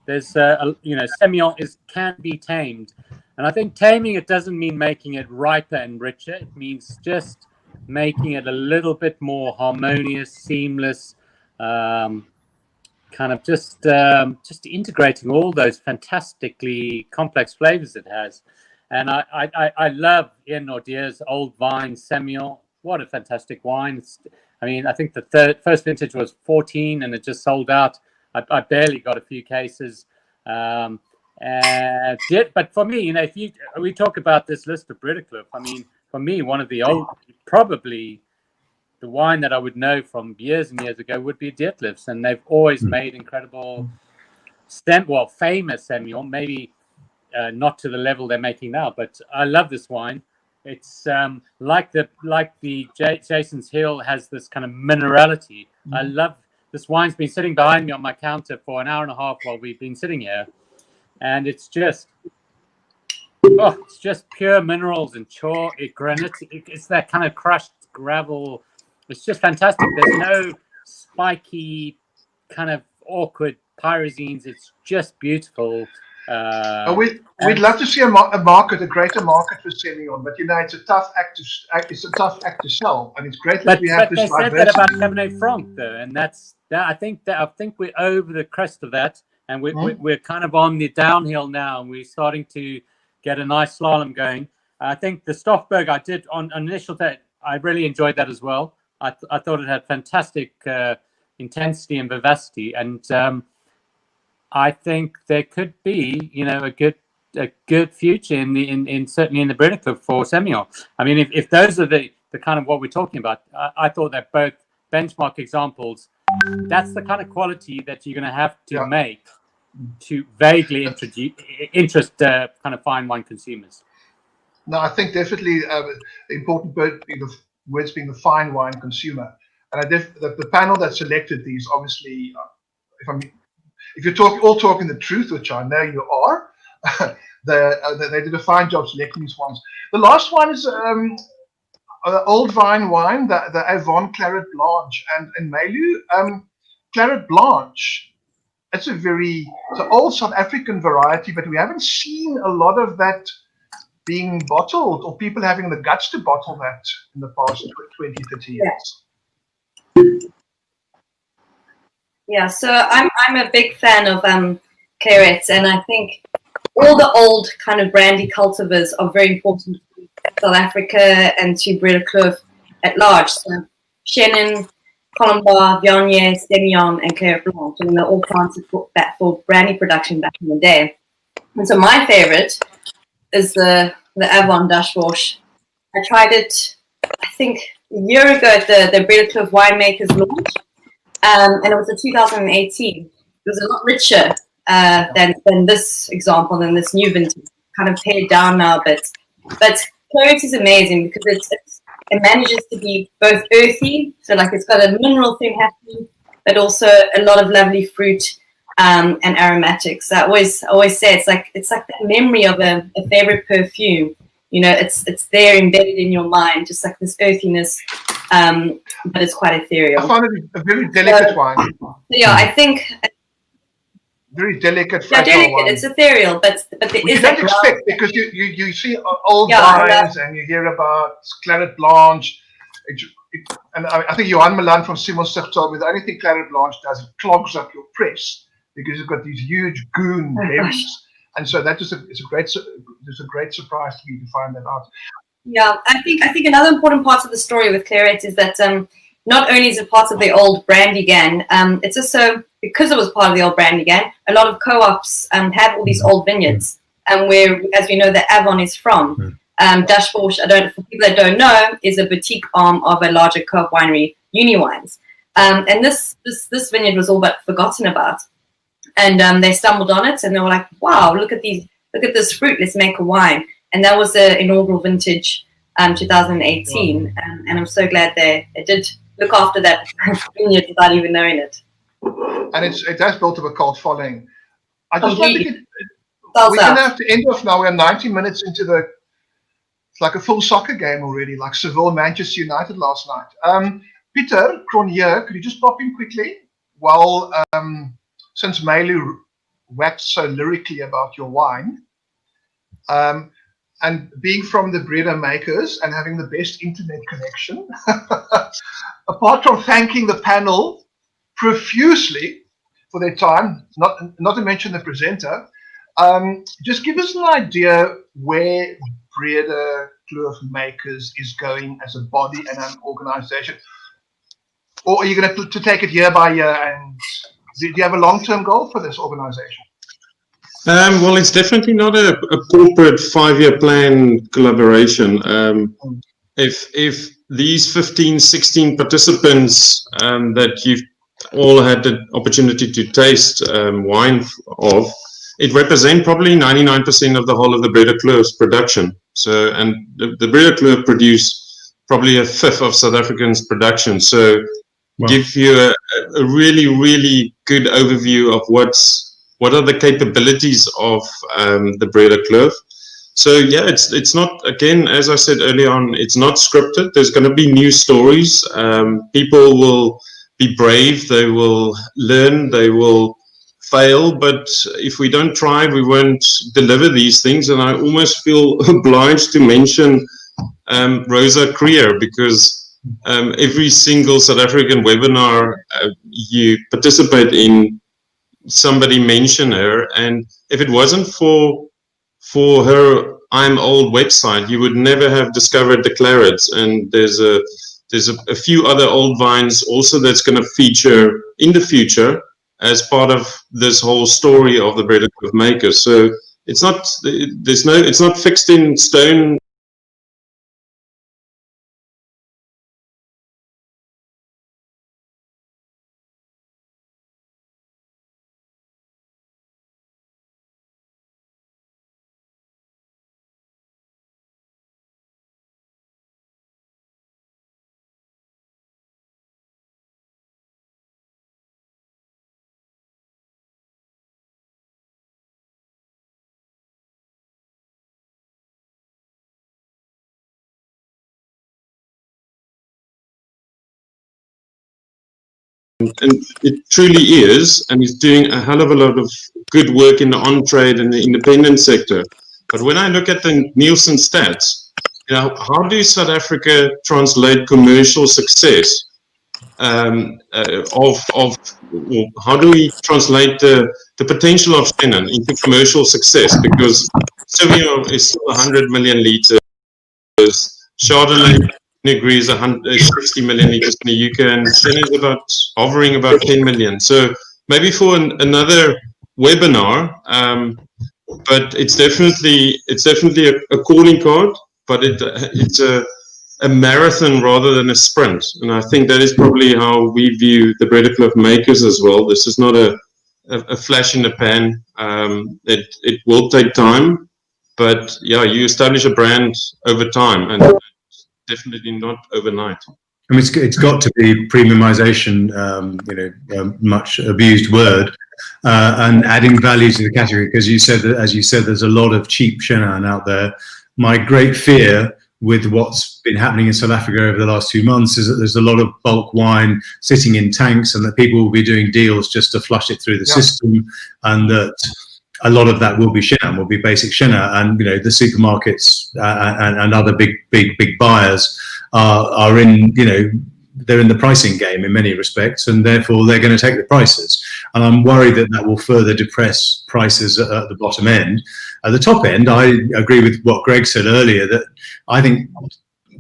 Semillon can be tamed. And I think taming it doesn't mean making it riper and richer. It means just making it a little bit more harmonious, seamless, kind of just integrating all those fantastically complex flavors it has. And I love Ian Nordier's Old Vine Semillon. What a fantastic wine. I think the first vintage was 14 and it just sold out. I barely got a few cases. But for me, we talk about this list of Breedekloof. I mean, for me, one of the probably the wine that I would know from years and years ago would be Deetlefs. And they've always made incredible, famous Semillon, maybe not to the level they're making now, but I love this wine. It's like the Jason's Hill has this kind of minerality. I love this wine's been sitting behind me on my counter for an hour and a half while we've been sitting here, and it's just pure minerals and granite. It's that kind of crushed gravel. It's just fantastic. There's no spiky kind of awkward pyrazines. It's just beautiful. We'd love to see a greater market for Semillon, but it's a tough act to sell, and it's great that we have this diversity. But they said that about Cabernet Franc, though, and I think we're over the crest of that, and we're kind of on the downhill now, and we're starting to get a nice slalom going. I think the Stoffberg I did on initial that I really enjoyed that as well. I thought it had fantastic intensity and vivacity, and I think there could be, a good future in certainly in the Breedekloof for Semillon. I mean, if those are the kind of what we're talking about, I thought that both benchmark examples, that's the kind of quality that you're going to have to make to vaguely interest kind of fine wine consumers. No, I think definitely the important words being the fine wine consumer. And the panel that selected these, obviously, if you're all talking the truth, which I know you are, they did a fine job selecting these wines. The last one is Old Vine wine, the Avon Claret Blanche, and Melu Claret Blanche. It's an old South African variety, but we haven't seen a lot of that being bottled, or people having the guts to bottle that in the past 20, 30 years? Yeah, so I'm a big fan of clarets, and I think all the old kind of brandy cultivars are very important to South Africa and to Breedekloof at large. So Chenin, Colombar, Viognier, Semillon, and Claret Blanc, and they're all planted for brandy production back in the day. And so my favorite is the Avon Dashbosh. I tried it, I think, a year ago at the Breedekloof Wine Makers launch, and it was in 2018. It was a lot richer than this example, than this new vintage. Kind of pared down now a bit. But Claret is amazing because it manages to be both earthy, so like it's got a mineral thing happening, but also a lot of lovely fruit and aromatics. I always say it's like the memory of a favorite perfume. You know, it's there embedded in your mind, just like this earthiness, but it's quite ethereal. I find it a very delicate wine. Yeah, I think very delicate, fragile delicate. wine. It's ethereal, but there Which is you don't that expect, because you see old wines and you hear about Claret Blanche. And I think Johan Milan from Simonsig told me the only thing Claret Blanche does is clogs up your press, because you've got these huge goon berries. And so that is a great surprise to me to find that out. Yeah, I think another important part of the story with Claret is that not only is it part of the old brandy gang, it's also, because it was part of the old brandy gang, a lot of co-ops have all these old vineyards, where, as we know, the Avon is from. Dashbosh, for people that don't know, is a boutique arm of a larger co-op winery, Uni Wines. And this vineyard was all but forgotten about. And they stumbled on it, and they were like, "Wow, look at this fruit. Let's make a wine." And that was the inaugural vintage, 2018. And I'm so glad they did look after that vineyard without even knowing it. And it has built up a cult following. I just Completely. we're going to have to end off now. We're 90 minutes into it's like a full soccer game already, like Seville, Manchester United last night. Peter Cronje, could you just pop in quickly? Well, since Mailu waxed so lyrically about your wine, and being from the Breedekloof Makers and having the best internet connection, apart from thanking the panel profusely for their time, not to mention the presenter, just give us an idea where Breedekloof Makers is going as a body and an organization. Or are you going to take it year by year, and do you have a long-term goal for this organization? Well, it's definitely not a corporate 5-year plan collaboration. If these 15, 16 participants that you've all had the opportunity to taste wine of, it represents probably 99% of the whole of the Breedekloof's production. So, and the Breedekloof produce probably a fifth of South Africa's production. So, give you a really, really good overview of what are the capabilities of the Breedekloof. So yeah, it's not, again, as I said early on, it's not scripted. There's going to be new stories. People will be brave. They will learn. They will fail. But if we don't try, we won't deliver these things. And I almost feel obliged to mention Rosa Creer, because every single South African webinar you participate in, somebody mention her, and if it wasn't for her I'm Old website, you would never have discovered the clarets. And there's a few other old vines also that's going to feature in the future as part of this whole story of the Breedekloof Makers. So it's not fixed in stone. And it truly is, and he's doing a hell of a lot of good work in the on-trade and the independent sector. But when I look at the Nielsen stats, how do South Africa translate commercial success how do we translate the potential of Shannon into commercial success? Because Sauvignon is still 100 million liters. Chardonnay Negri is 60 million liters in the UK, and Shannon is hovering about 10 million. So maybe for another webinar, but it's definitely a calling card, but it's a marathon rather than a sprint. And I think that is probably how we view the Breedekloof Makers as well. This is not a flash in the pan. It will take time, but yeah, you establish a brand over time, and definitely not overnight. I mean, it's got to be premiumization, much abused word, and adding value to the category. Because as you said, there's a lot of cheap Chenin out there. My great fear with what's been happening in South Africa over the last 2 months is that there's a lot of bulk wine sitting in tanks, and that people will be doing deals just to flush it through the system, and that a lot of that will be Chenin, will be basic Chenin, and the supermarkets and other big buyers are in they're in the pricing game in many respects, and therefore they're going to take the prices. And I'm worried that will further depress prices at the bottom end. At the top end, I agree with what Greg said earlier, that I think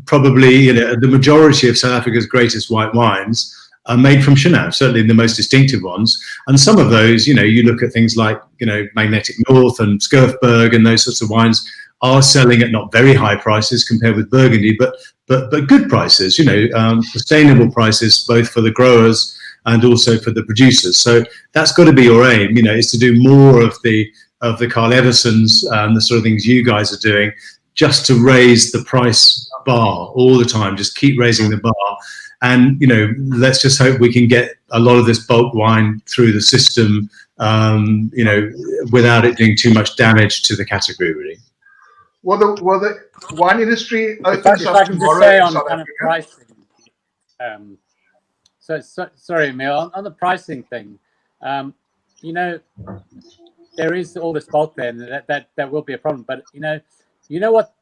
probably the majority of South Africa's greatest white wines are made from Chenin, certainly the most distinctive ones. And some of those, you look at things like Magnetic North and Skurfberg and those sorts of wines are selling at not very high prices compared with Burgundy, but good prices, sustainable prices, both for the growers and also for the producers. So that's got to be your aim, is to do more of the Carl Eversons and the sort of things you guys are doing, just to raise the price bar all the time, just keep raising the bar. And, let's just hope we can get a lot of this bulk wine through the system, without it doing too much damage to the category, really. Will the wine industry if I can just say on kind of pricing, sorry, Emil, on the pricing thing, there is all this bulk there, and that will be a problem. But you know what,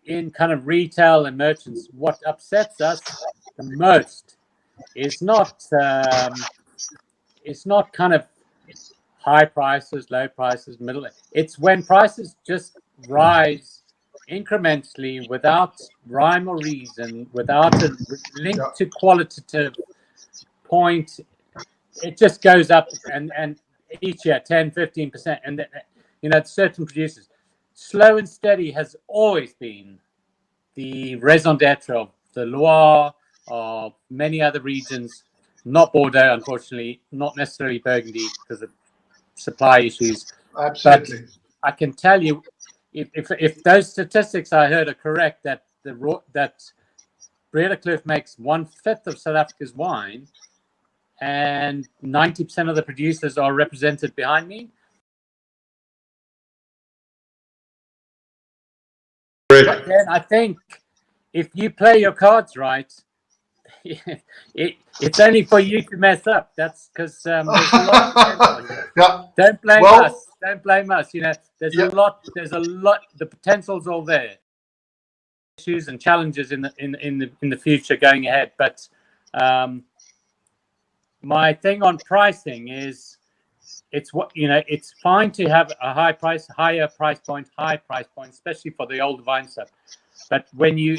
in kind of retail and merchants, what upsets us the most is not kind of high prices, low prices, middle. It's when prices just rise incrementally without rhyme or reason, without a link to qualitative point. It just goes up and each year 10-15%, and certain producers. Slow and steady has always been the raison d'etre of the Loire, of many other regions, not Bordeaux, unfortunately, not necessarily Burgundy because of supply issues. Absolutely. But I can tell you, if those statistics I heard are correct, that Breedekloof makes 1/5 of South Africa's wine, and 90% of the producers are represented behind me. But then I think if you play your cards right, it's only for you to mess up. That's because there's a lot. Don't blame us. Don't blame us. There's a lot. The potential's all there. Issues and challenges in the future going ahead. But my thing on pricing is, it's fine to have a higher price point, especially for the older vine stuff. But when you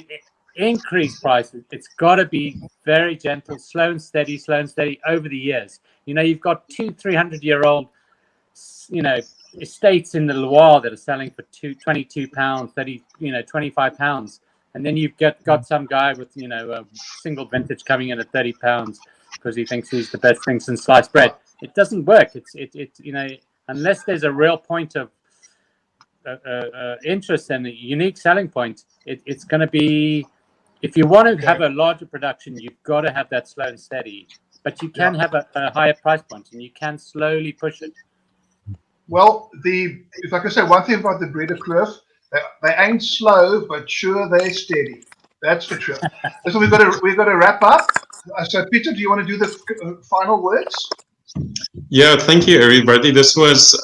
increase prices, it's got to be very gentle, slow and steady over the years. You've got 200-300-year-old, estates in the Loire that are selling for £22, 30, £25, and then you've got some guy with a single vintage coming in at £30 because he thinks he's the best thing since sliced bread. It doesn't work. It's unless there's a real point of interest and a unique selling point, it's going to be. If you want to have a larger production, you've got to have that slow and steady. But you can have a higher price point, and you can slowly push it. Well, if I could say one thing about the Breedekloof, they ain't slow, but sure they're steady. That's for sure. So we've got to wrap up. So Peter, do you want to do the final words? Yeah, thank you, everybody. This was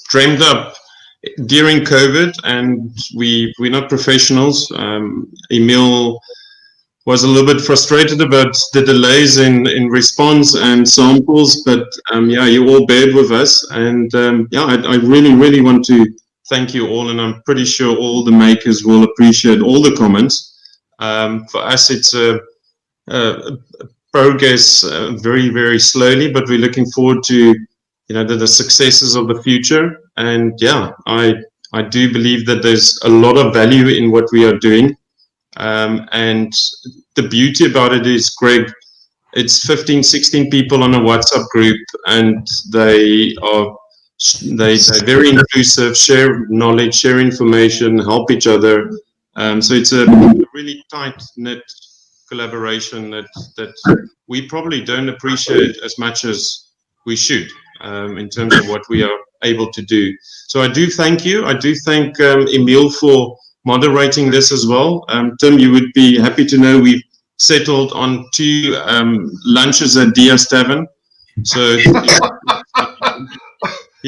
dreamed up during COVID, and we're not professionals. Emil was a little bit frustrated about the delays in response and samples, but yeah, you all bared with us, and yeah, I really want to thank you all, and I'm pretty sure all the makers will appreciate all the comments. For us, it's a progress very slowly, but we're looking forward to the successes of the future. And yeah, I do believe that there's a lot of value in what we are doing. And the beauty about it is, Greg, it's 15, 16 people on a WhatsApp group, and they're very inclusive, share knowledge, share information, help each other. So it's a really tight-knit collaboration that we probably don't appreciate as much as we should in terms of what we are able to do. So I do thank you. I do thank Emil for moderating this as well. Tim, you would be happy to know we've settled on 2 lunches at Dia's Tavern. So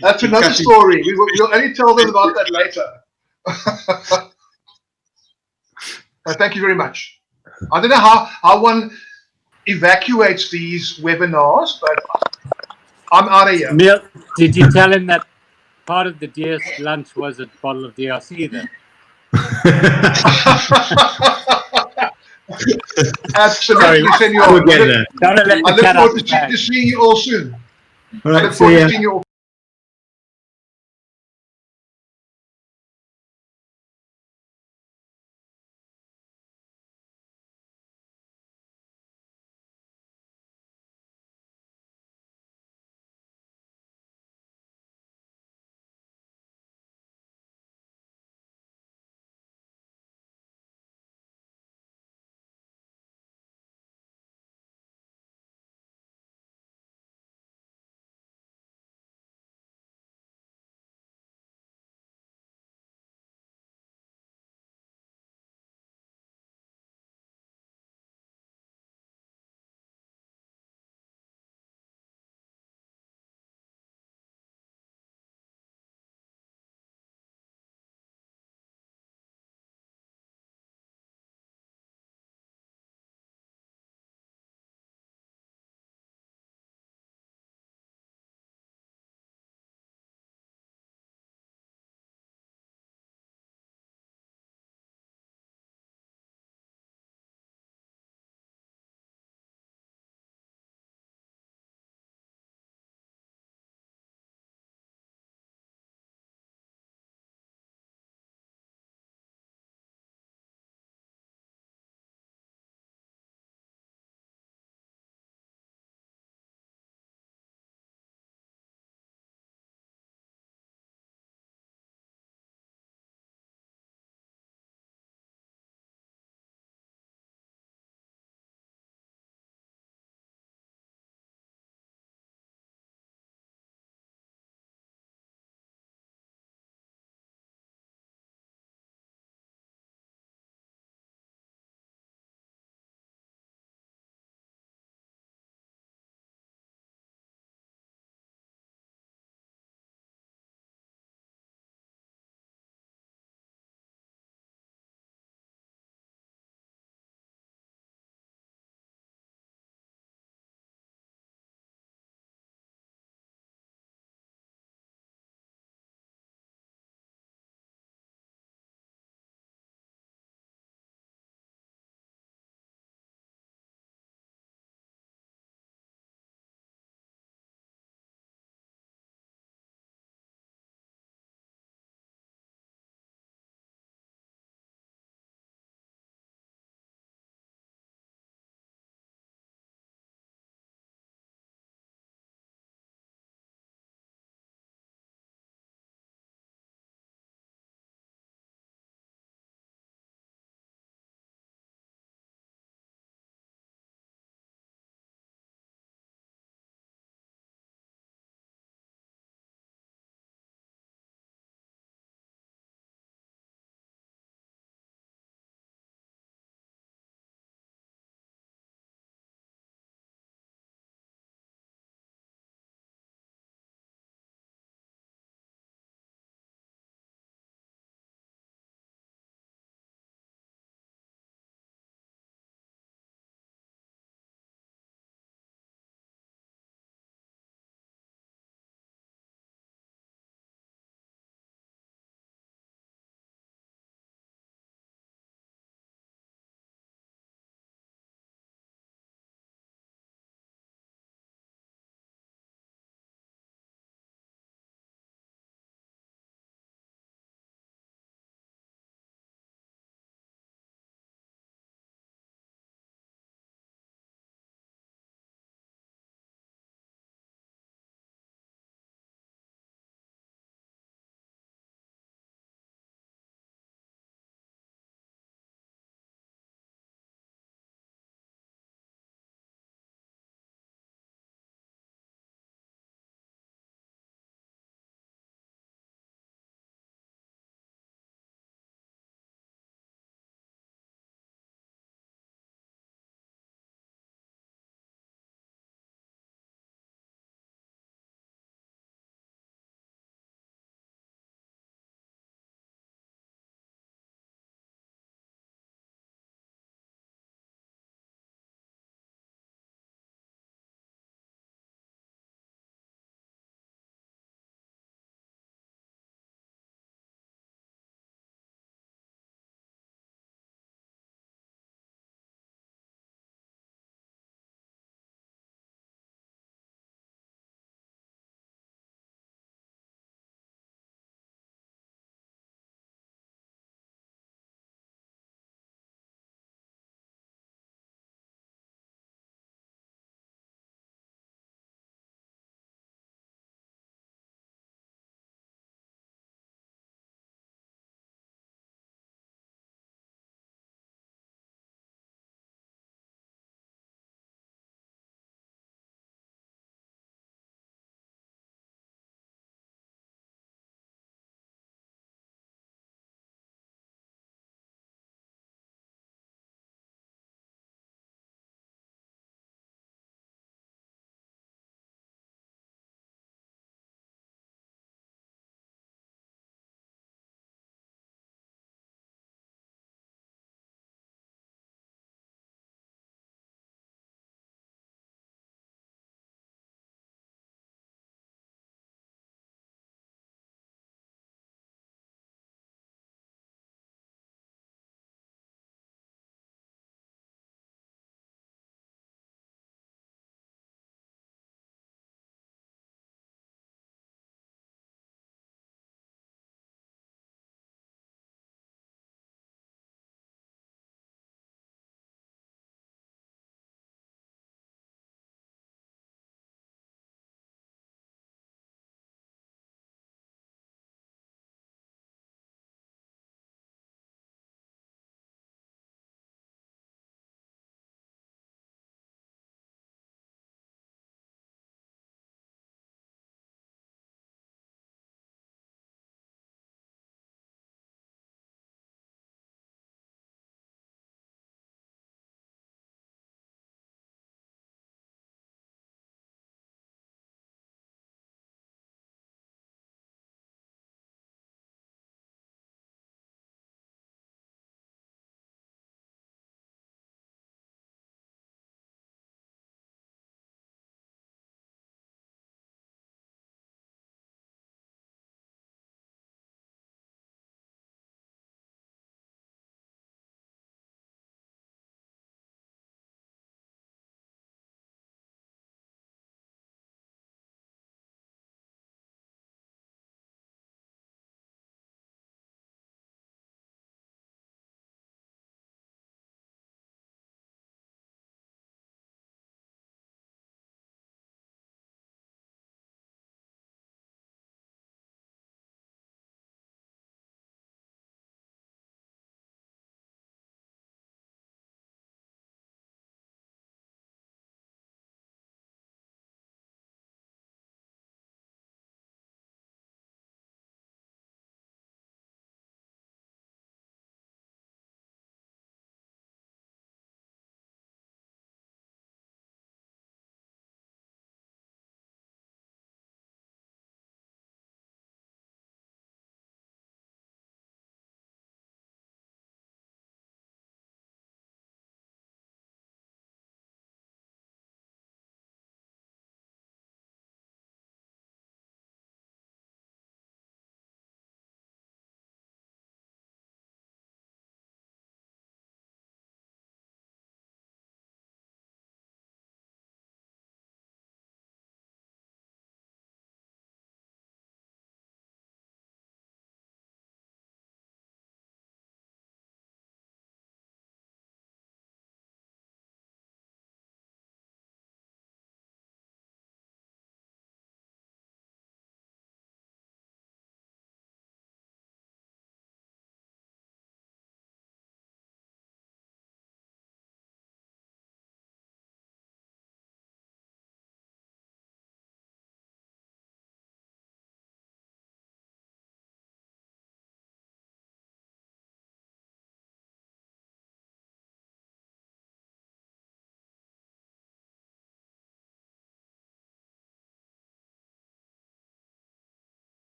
that's another story. We'll only tell them about that later. Thank you very much. I don't know how one evacuates these webinars, but I'm out of here. Neil, did you tell him that part of the Dia's lunch was a bottle of DRC then? Absolutely, senor. We'll get there. Don't let the I look cat out forward the bag. to seeing you all soon. All right, I look forward see to ya. seeing you all.